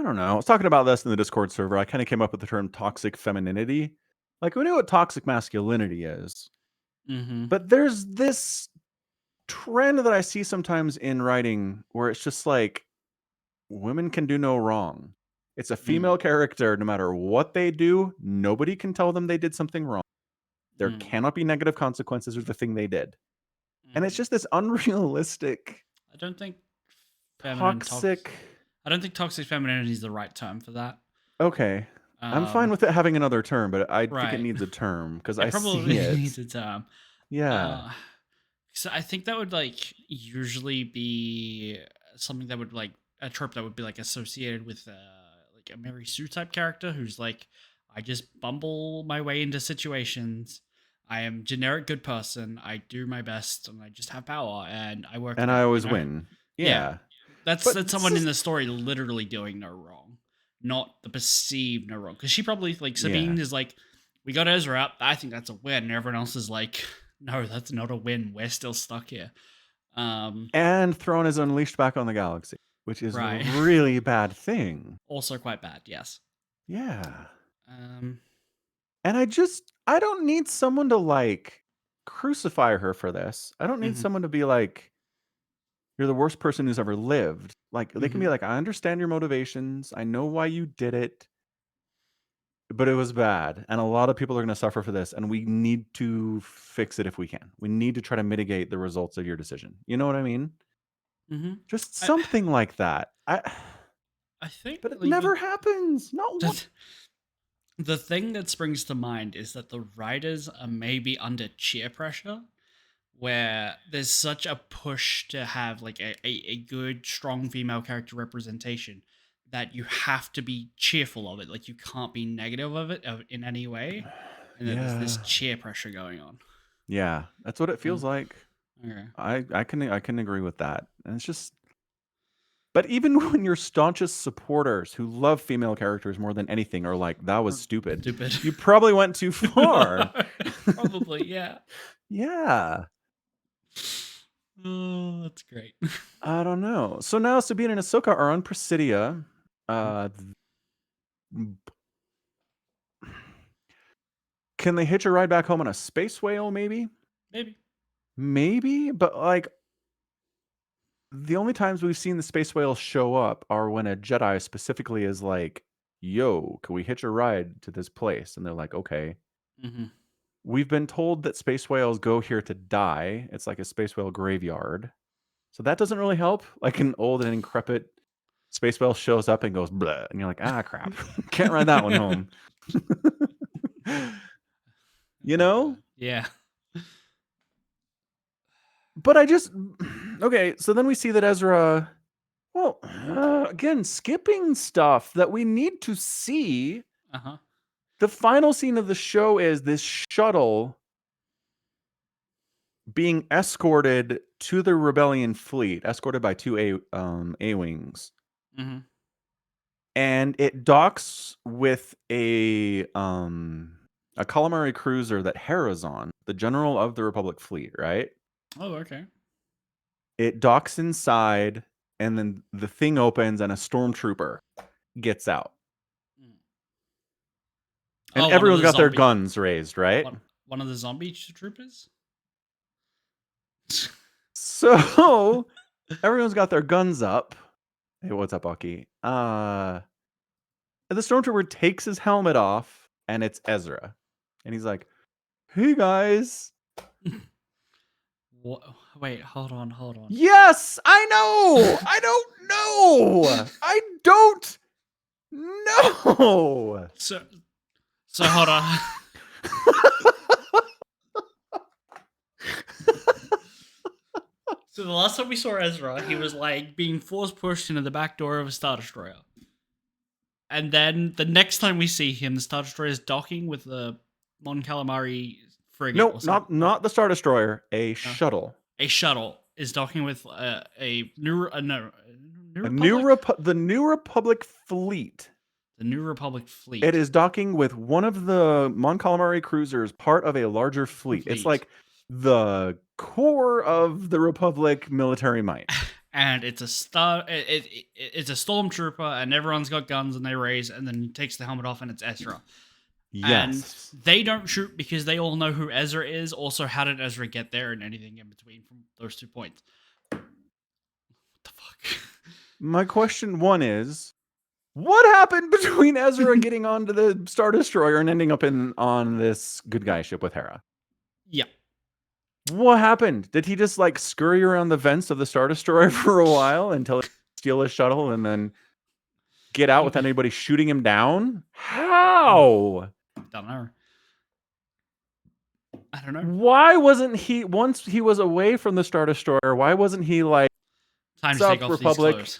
don't know. I was talking about this in the Discord server. I kind of came up with the term toxic femininity. Like, we know what toxic masculinity is. Mm-hmm. But there's this trend that I see sometimes in writing where it's just like, women can do no wrong. It's a female character. No matter what they do, nobody can tell them they did something wrong. There cannot be negative consequences for the thing they did. And it's just this unrealistic, I don't think toxic. I don't think toxic femininity is the right term for that. Okay. I'm fine with it having another term, but I think it needs a term because I probably see it. needs a term. Yeah. So I think that would like usually be something that would like a trope that would be like associated with like a Mary Sue type character who's like, I just bumble my way into situations. I am generic good person. I do my best and I just have power and I work. And I always win. Yeah. That's someone in the story literally doing no wrong, not the perceived no wrong. Because she probably like Sabine is like, we got Ezra up. I think that's a win. And everyone else is like, no, that's not a win. We're still stuck here. And Thrawn is unleashed back on the galaxy, which is a really bad thing. Also quite bad, yes. Yeah. And I don't need someone to like crucify her for this. I don't need someone to be like, you're the worst person who's ever lived. Like, they can be like, I understand your motivations. I know why you did it. But it was bad. And a lot of people are going to suffer for this. And we need to fix it if we can. We need to try to mitigate the results of your decision. You know what I mean? Just something like that. I think. But it never happens. Not one. The thing that springs to mind is that the writers are maybe under cheer pressure, where there's such a push to have like a good, strong female character representation that you have to be cheerful of it. Like you can't be negative of it in any way, and that there's this cheer pressure going on. Yeah, that's what it feels like. Okay. I can agree with that. And it's just, but even when your staunchest supporters who love female characters more than anything are like, that was stupid. You probably went too far. Probably, yeah. Yeah. Oh, that's great. I don't know. So now Sabine and Ahsoka are on Presidia. Can they hitch a ride back home on a space whale? Maybe. But like, the only times we've seen the space whale show up are when a Jedi specifically is like, "Yo, can we hitch a ride to this place?" And they're like, "Okay." We've been told that space whales go here to die. It's like a space whale graveyard. So that doesn't really help. Like an old and increpit space whale shows up and goes, "Bleh," and you're like, "Ah, crap. Can't ride that one home." You know? Yeah. But I just okay, so then we see that Ezra, well, again, skipping stuff that we need to see. The final scene of the show is this shuttle being escorted to the rebellion fleet, escorted by two A-wings. And it docks with a calamari cruiser that Hera's on, the general of the Republic fleet, right? Oh, okay. It docks inside, and then the thing opens, and a stormtrooper gets out. And everyone's got their guns raised, right? One of the zombie troopers? So, everyone's got their guns up. Hey, what's up, Bucky? The stormtrooper takes his helmet off, and it's Ezra. And he's like, "Hey, guys." Wait, hold on. Yes, I know. I don't know. I don't know. So hold on. So the last time we saw Ezra, he was like being force pushed into the back door of a Star Destroyer. And then the next time we see him, the Star Destroyer is docking with the Mon Calamari frigate. No, not the Star Destroyer. A shuttle. A shuttle is docking with the New Republic fleet. The New Republic fleet. It is docking with one of the Mon Calamari cruisers, part of a larger fleet. It's like the core of the Republic military might. And it's it's a stormtrooper, and everyone's got guns, and they raise, and then he takes the helmet off, and it's Ezra. Yes. And they don't shoot because they all know who Ezra is. Also, how did Ezra get there, and anything in between from those 2 points? What the fuck? My question one is, what happened between Ezra getting onto the Star Destroyer and ending up on this good guy ship with Hera? Yeah. What happened? Did he just like scurry around the vents of the Star Destroyer for a while until he steal his shuttle and then get out without anybody shooting him down? How? Don't know. I don't know. Why wasn't he, once he was away from the Star Destroyer, why wasn't he like, time to take off Republic, these clothes.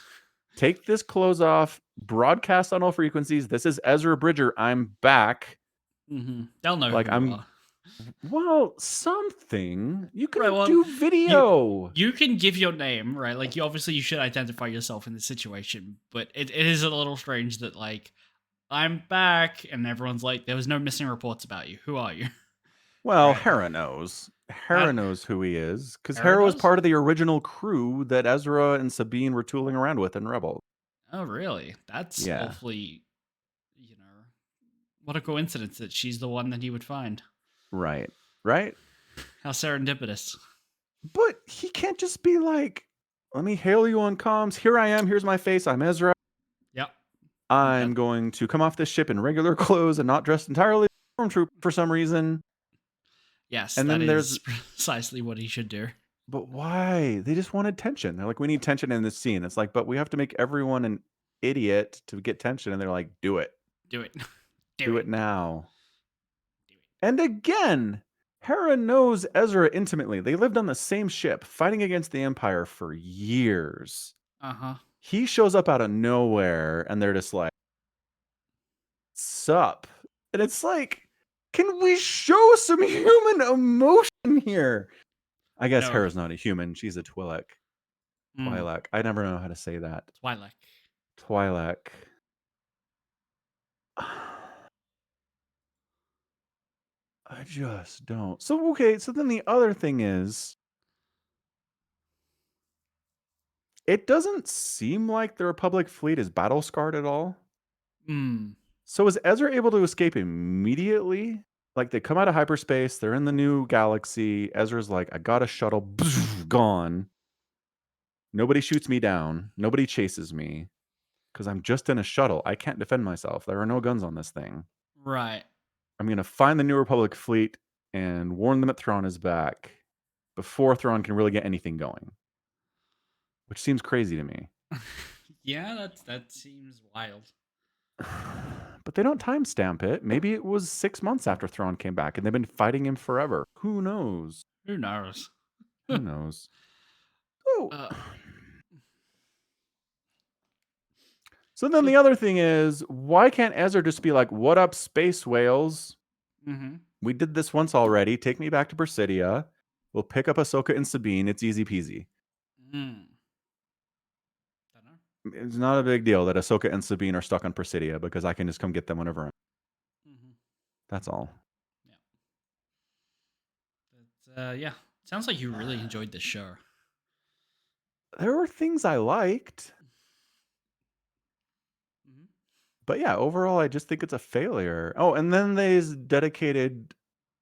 Take this clothes off, broadcast on all frequencies. This is Ezra Bridger. I'm back. They'll know like who you are. Well, something. You can do video. You can give your name, right? Like, you should identify yourself in this situation, but it is a little strange that, like, I'm back, and everyone's like, there was no missing reports about you. Who are you? Well, Hera knows. Hera knows who he is, because Hera was part of the original crew that Ezra and Sabine were tooling around with in Rebels. Oh, really? That's awfully, what a coincidence that she's the one that he would find. Right. How serendipitous. But he can't just be like, let me hail you on comms. Here I am. Here's my face. I'm Ezra. Yep. I'm going to come off this ship in regular clothes and not dressed entirely as a stormtrooper for some reason. Yes, and then there's precisely what he should do. But why? They just wanted tension. They're like, we need tension in this scene. It's like, but we have to make everyone an idiot to get tension. And they're like, do it. Do it. Do it now. And again, Hera knows Ezra intimately. They lived on the same ship, fighting against the Empire for years. he shows up out of nowhere and they're just like, sup? And it's like, can we show some human emotion here? I guess No. Hera's not a human. She's a Twi'lek. Twi'lek. I never know how to say that. Twi'lek. Twi'lek. I just don't. So, okay, so then the other thing is, it doesn't seem like the Republic fleet is battle scarred at all. So is Ezra able to escape immediately? Like they come out of hyperspace, they're in the new galaxy. Ezra's like, I got a shuttle, gone. Nobody shoots me down. Nobody chases me because I'm just in a shuttle. I can't defend myself. There are no guns on this thing. Right. I'm going to find the New Republic fleet and warn them that Thrawn is back before Thrawn can really get anything going. Which seems crazy to me. Yeah, that seems wild. But they don't timestamp it. Maybe it was 6 months after Thrawn came back and they've been fighting him forever. Who knows? Who knows? Who knows? Oh. So then the other thing is, why can't Ezra just be like, what up, space whales? We did this once already. Take me back to Bersidia. We'll pick up Ahsoka and Sabine. It's easy peasy. It's not a big deal that Ahsoka and Sabine are stuck on Presidia because I can just come get them whenever I'm. That's all. Yeah. Yeah. Sounds like you really enjoyed this show. There were things I liked. But yeah, overall, I just think it's a failure. Oh, and then there's dedicated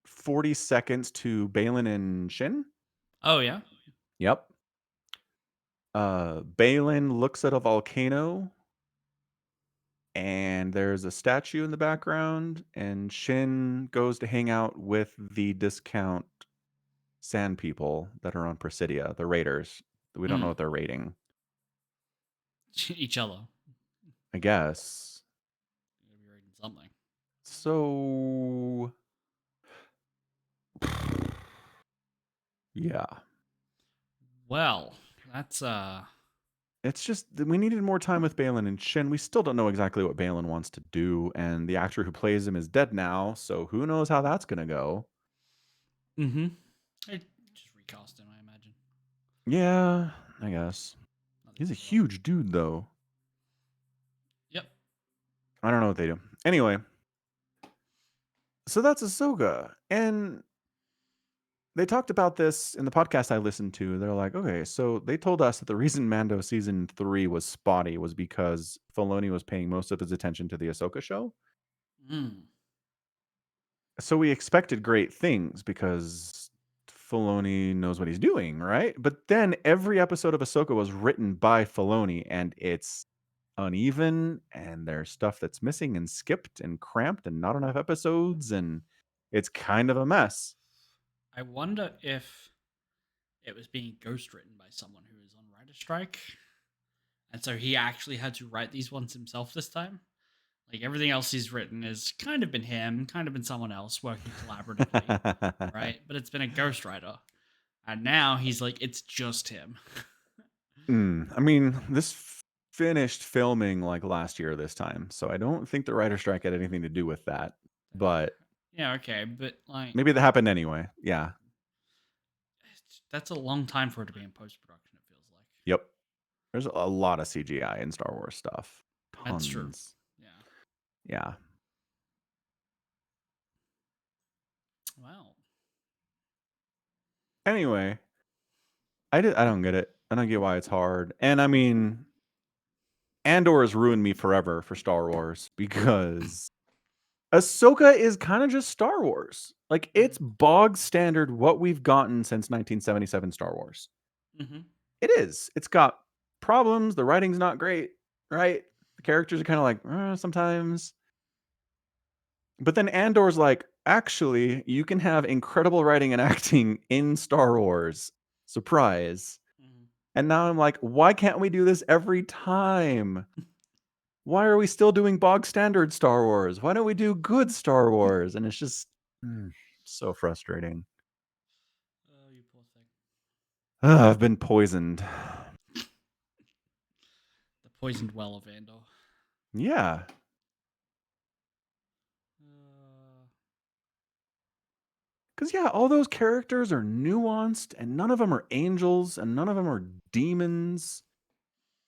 40 seconds to Balin and Shin. Oh, yeah? Yep. Balin looks at a volcano, and there's a statue in the background, and Shin goes to hang out with the discount sand people that are on Presidia, the raiders. We don't know what they're raiding. Each other. I guess. You're raiding something. So... yeah. Well, that's It's just we needed more time with Balin and Shin. We still don't know exactly what Balin wants to do, and the actor who plays him is dead now, so who knows how that's gonna go. I just recast him, I imagine. Yeah, I guess. He's a huge dude, though. Yep. I don't know what they do. Anyway, so that's Ahsoka, and they talked about this in the podcast I listened to. They're like, okay, so they told us that the reason Mando season 3 was spotty was because Filoni was paying most of his attention to the Ahsoka show. So we expected great things because Filoni knows what he's doing, right? But then every episode of Ahsoka was written by Filoni, and it's uneven, and there's stuff that's missing and skipped and cramped and not enough episodes, and it's kind of a mess. I wonder if it was being ghostwritten by someone who was on writer strike, and so he actually had to write these ones himself this time. Like everything else he's written has kind of been him, kind of been someone else working collaboratively, right? But it's been a ghostwriter, and now he's like, it's just him. I mean, this finished filming like last year this time, so I don't think the writer strike had anything to do with that. But yeah, okay, but like maybe that happened anyway. Yeah, that's a long time for it to be in post production. It feels like. Yep, there's a lot of CGI in Star Wars stuff. Tons. That's true. Yeah. Wow. Anyway, I don't get it. I don't get why it's hard. And I mean, Andor has ruined me forever for Star Wars because Ahsoka is kind of just Star Wars. Like it's bog standard what we've gotten since 1977 Star Wars. It is. It's got problems. The writing's not great, right? The characters are kind of like sometimes. But then Andor's like, actually, you can have incredible writing and acting in Star Wars. Surprise. And now I'm like, why can't we do this every time? Why are we still doing bog standard Star Wars? Why don't we do good Star Wars? And it's just so frustrating. Oh, you poor thing. I've been poisoned. poisoned well of Andor. Yeah. Because, yeah, all those characters are nuanced, and none of them are angels, and none of them are demons.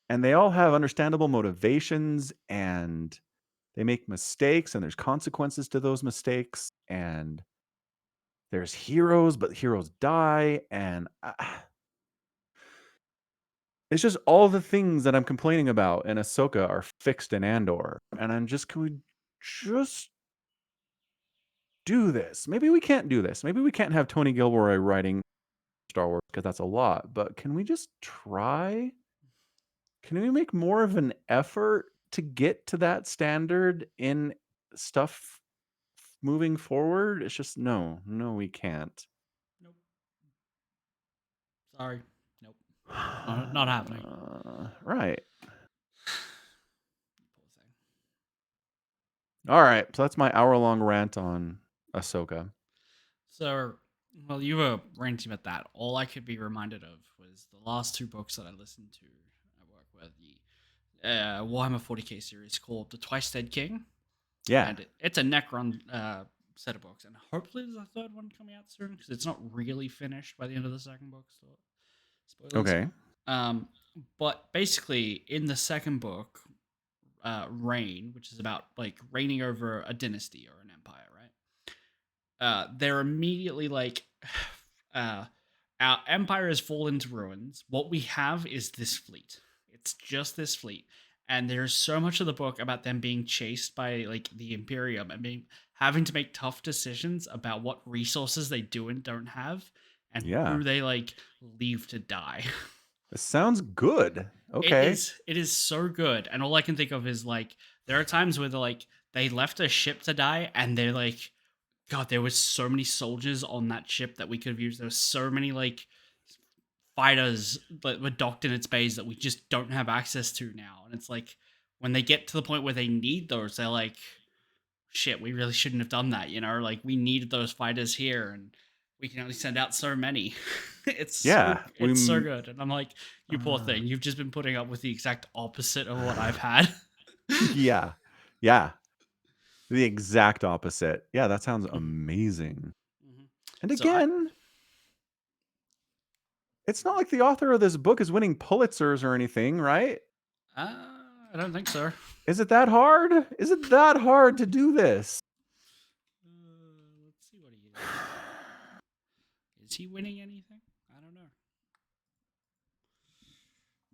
And they all have understandable motivations, and they make mistakes, and there's consequences to those mistakes. And there's heroes, but heroes die. And it's just all the things that I'm complaining about in Ahsoka are fixed in Andor. And I'm just, can we just do this? Maybe we can't do this. Maybe we can't have Tony Gilroy writing Star Wars because that's a lot. But can we just try? Can we make more of an effort to get to that standard in stuff moving forward? It's just no, we can't. Nope. Sorry. Nope. Not happening. Right. Poor thing. All right. So that's my hour-long rant on Ahsoka. So, well, you were ranting about that. All I could be reminded of was the last two books that I listened to at work were the Warhammer 40k series called The Twice Dead King. Yeah. And it's a Necron set of books. And hopefully there's a third one coming out soon because it's not really finished by the end of the second book. So, spoilers. Okay. But basically, in the second book, Reign, which is about like reigning over a dynasty or an empire, right? They're immediately like, our empire has fallen to ruins. What we have is this fleet. It's just this fleet. And there's so much of the book about them being chased by like the Imperium and having to make tough decisions about what resources they do and don't have and who they like leave to die. It sounds good. Okay. It is so good. And all I can think of is like there are times where they left a ship to die and they're like, God, there was so many soldiers on that ship that we could have used. There were so many like fighters that were docked in its bays that we just don't have access to now. And it's like when they get to the point where they need those, they're like, shit, we really shouldn't have done that, you know? Like we needed those fighters here and we can only send out so many. It's so good. And I'm like, you poor thing, you've just been putting up with the exact opposite of what I've had. Yeah. Yeah. The exact opposite. Yeah, that sounds amazing. Mm-hmm. And again, it's not like the author of this book is winning Pulitzers or anything, right? I don't think so. Is it that hard? Is it that hard to do this? Let's see what he is. Is he winning anything? I don't know.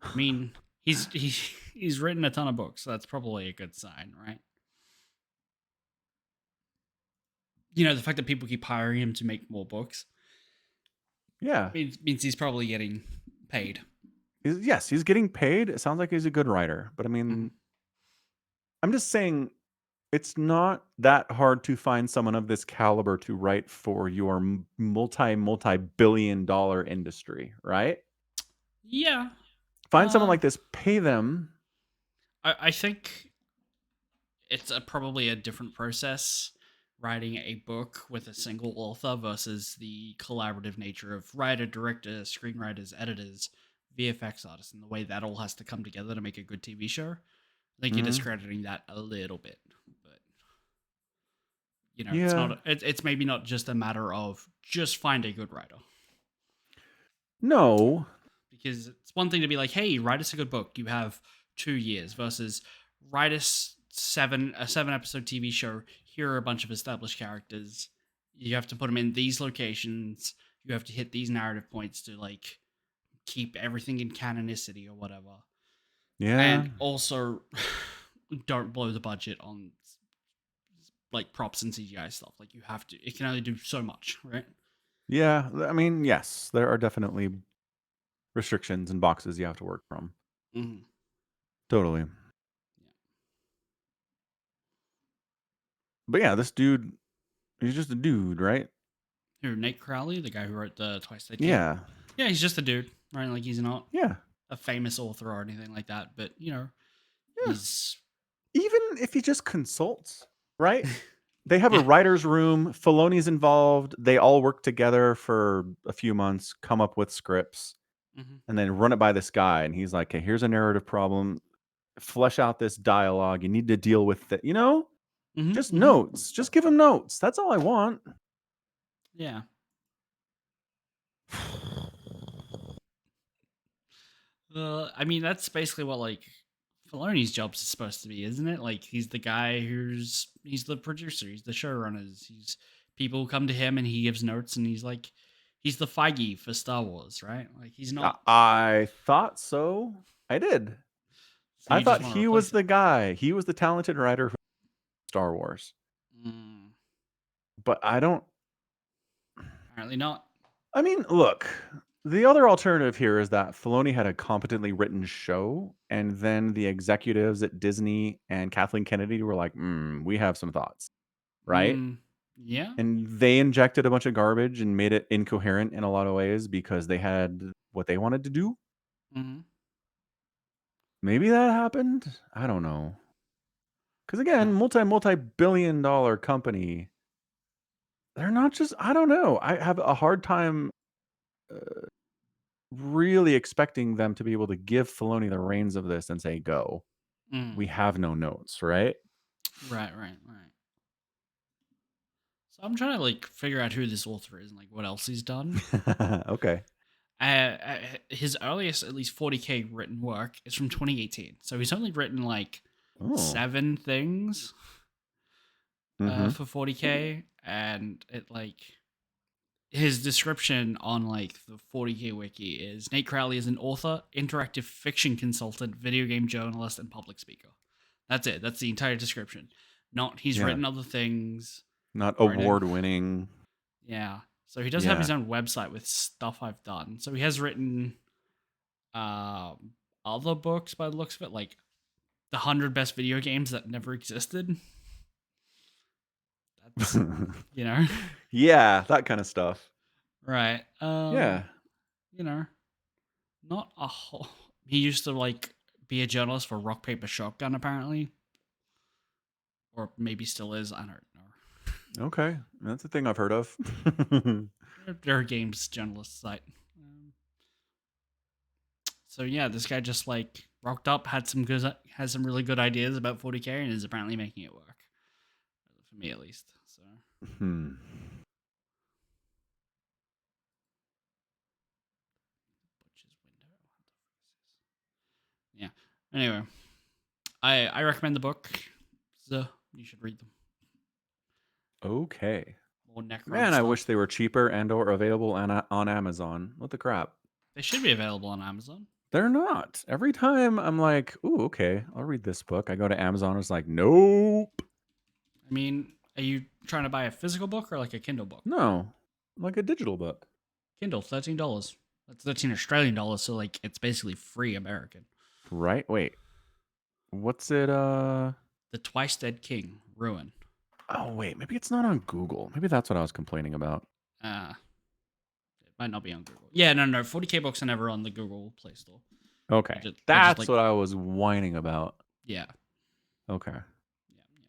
I mean, he's written a ton of books, so that's probably a good sign, right? You know, the fact that people keep hiring him to make more books. Yeah. Means he's probably getting paid. Yes, he's getting paid. It sounds like he's a good writer. But I mean, I'm just saying it's not that hard to find someone of this caliber to write for your multi-billion dollar industry, right? Yeah. Find someone like this, pay them. I think it's probably a different process writing a book with a single author versus the collaborative nature of writer, director, screenwriters, editors, VFX artists, and the way that all has to come together to make a good TV show. I think you're discrediting that a little bit, but you know, it's not. It's maybe not just a matter of just find a good writer. No, because it's one thing to be like, hey, write us a good book. You have 2 years versus write us a 7-episode TV show. Here are a bunch of established characters. You have to put them in these locations. You have to hit these narrative points to like keep everything in canonicity or whatever. Yeah. And also don't blow the budget on like props and CGI stuff. Like you have to, it can only do so much, right? Yeah. I mean, yes, there are definitely restrictions and boxes you have to work from. Mm-hmm. Totally. Yeah. But yeah, this dude, he's just a dude, right? Who, Nate Crowley, the guy who wrote the Twice Dead King? Yeah. Yeah, he's just a dude, right? Like he's not a famous author or anything like that, but you know, he's even if he just consults, right? They have a writer's room. Filoni's involved. They all work together for a few months, come up with scripts, and then run it by this guy. And he's like, "Okay, here's a narrative problem. flesh out this dialogue. You need to deal with it. Just Mm-hmm. notes. Just give him notes. That's all I want. Yeah. I mean, that's basically what like Filoni's job is supposed to be, isn't it? Like he's the guy he's the producer, he's the showrunners, he's people come to him and he gives notes, and he's the Feige for Star Wars, right? Like he's not. I thought so. I did. So I you just thought want to he was replace the him? guy. He was the talented writer for Star Wars. But I don't. Apparently not. I mean, look, the other alternative here is that Filoni had a competently written show, and then the executives at Disney and Kathleen Kennedy were like, we have some thoughts, right? Yeah. And they injected a bunch of garbage and made it incoherent in a lot of ways because they had what they wanted to do. Mm-hmm. Maybe that happened. I don't know. Because again, multi-billion-dollar company. They're not just. I don't know. I have a hard time really expecting them to be able to give Filoni the reins of this and say, "Go." We have no notes, right? Right. So I'm trying to like figure out who this author is and like what else he's done. Okay. His earliest, at least 40K written work is from 2018. So he's only written like 7 things for 40K, and it like his description on like the 40K wiki is Nate Crowley is an author, interactive fiction consultant, video game journalist, and public speaker. That's it. That's the entire description. Not he's written other things. Not award-winning. Yeah. So he does have his own website with stuff I've done. So he has written other books by the looks of it, like the 100 best video games that never existed. That's Yeah, that kind of stuff. Right. Yeah. Not a whole. He used to like be a journalist for Rock Paper Shotgun, apparently, or maybe still is. I don't know. Okay, that's a thing I've heard of. They're a games journalist site. So yeah, this guy just like rocked up, has some really good ideas about 40K, and is apparently making it work. For me, at least. So. Yeah. Anyway, I recommend the book. So you should read them. Okay. More Necron Man, I stuff. wish they were cheaper and/or available on Amazon. What the crap? They should be available on Amazon. They're not. Every time I'm like, "Ooh, okay, I'll read this book." I go to Amazon, it's like, "Nope." I mean, are you trying to buy a physical book or like a Kindle book? No, like a digital book. Kindle, $13. That's 13 Australian dollars, so like it's basically free American. Right? Wait. What's it? The Twice Dead King, Ruin. Oh wait, maybe it's not on Google. Maybe that's what I was complaining about. It might not be on Google. Yeah, no. 40K books are never on the Google Play Store. Okay, that's what I was whining about. Yeah. Okay. Yeah.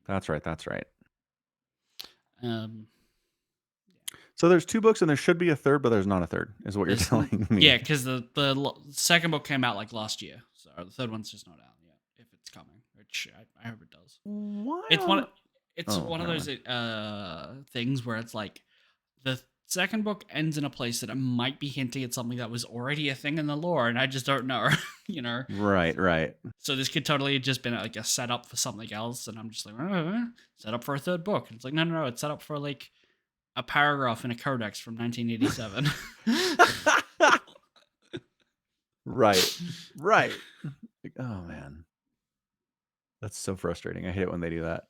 That's right. So there's 2 books and there should be a third, but there's not a third, is what you're telling me. Yeah, because the second book came out like last year, so the third one's just not out yet. If it's coming, which I hope it does. What? It's one of those things where it's like the second book ends in a place that it might be hinting at something that was already a thing in the lore, and I just don't know. Right. So this could totally have just been like a setup for something else, and I'm just like, set up for a third book. And it's like, no, it's set up for like a paragraph in a codex from 1987. Right. Like, oh man, that's so frustrating. I hate it when they do that.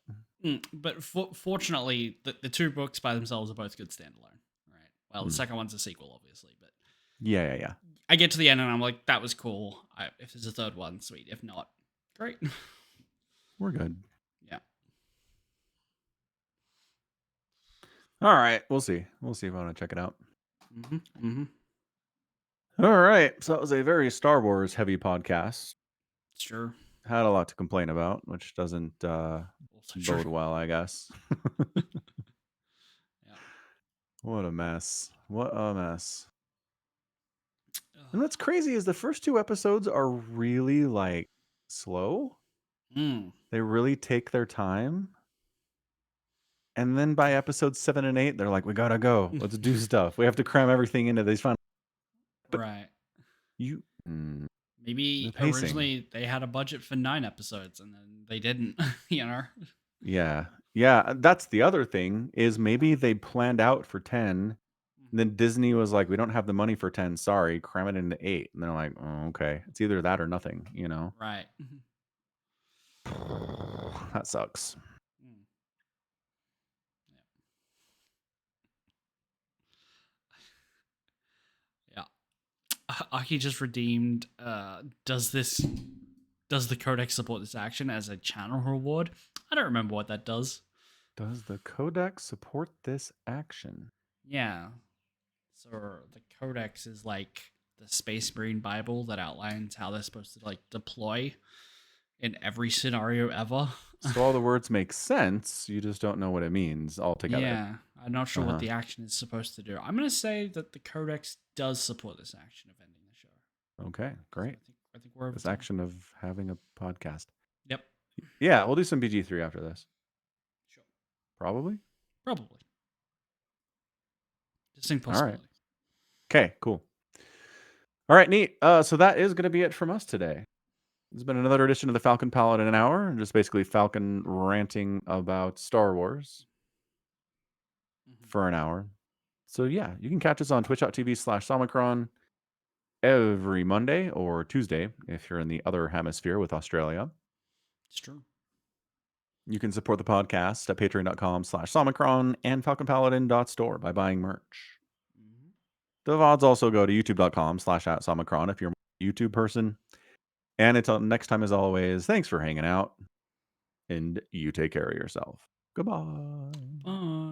But fortunately, the 2 books by themselves are both good standalone. Right. Well, the second one's a sequel, obviously, but yeah. I get to the end and I'm like, that was cool. If there's a third one, sweet. If not, great. We're good. Yeah. All right, we'll see. We'll see if I want to check it out. All right, so that was a very Star Wars heavy podcast. Sure. Had a lot to complain about, which doesn't bode well, I guess. Yeah. What a mess. And what's crazy is the first 2 episodes are really like slow. They really take their time. And then by episode 7 and 8, they're like, we gotta go. Let's do stuff. We have to cram everything into these final. But Right. You, Maybe the pacing. originally they had a budget for 9 episodes and then they didn't, you know? Yeah. Yeah. That's the other thing is maybe they planned out for 10. And then Disney was like, we don't have the money for 10. Sorry. Cram it into 8. And they're like, oh, okay. It's either that or nothing, you know? Right. That sucks. Yeah. Aki just redeemed. Does the codex support this action as a channel reward? I don't remember what that does. Does the codex support this action? Yeah. So the codex is like the Space Marine Bible that outlines how they're supposed to like deploy in every scenario ever. So all the words make sense. You just don't know what it means altogether. Yeah, I'm not sure what the action is supposed to do. I'm going to say that the codex does support this action of ending the show. Okay, great. I think we're over this time. action of having a podcast. Yep. Yeah, we'll do some BG3 after this. Sure. Probably. Distinct All possibility. right. Okay, cool. All right, neat. So that is going to be it from us today. It's been another edition of the Falcon Paladin an hour, just basically Falcon ranting about Star Wars for an hour. So yeah, you can catch us on twitch.tv/Somicron every Monday or Tuesday if you're in the other hemisphere with Australia. It's true. You can support the podcast at patreon.com/Somicron and falconpaladin.store by buying merch. The VODs also go to youtube.com/@Somicron if you're a YouTube person. And until next time, as always, thanks for hanging out. And you take care of yourself. Goodbye. Bye.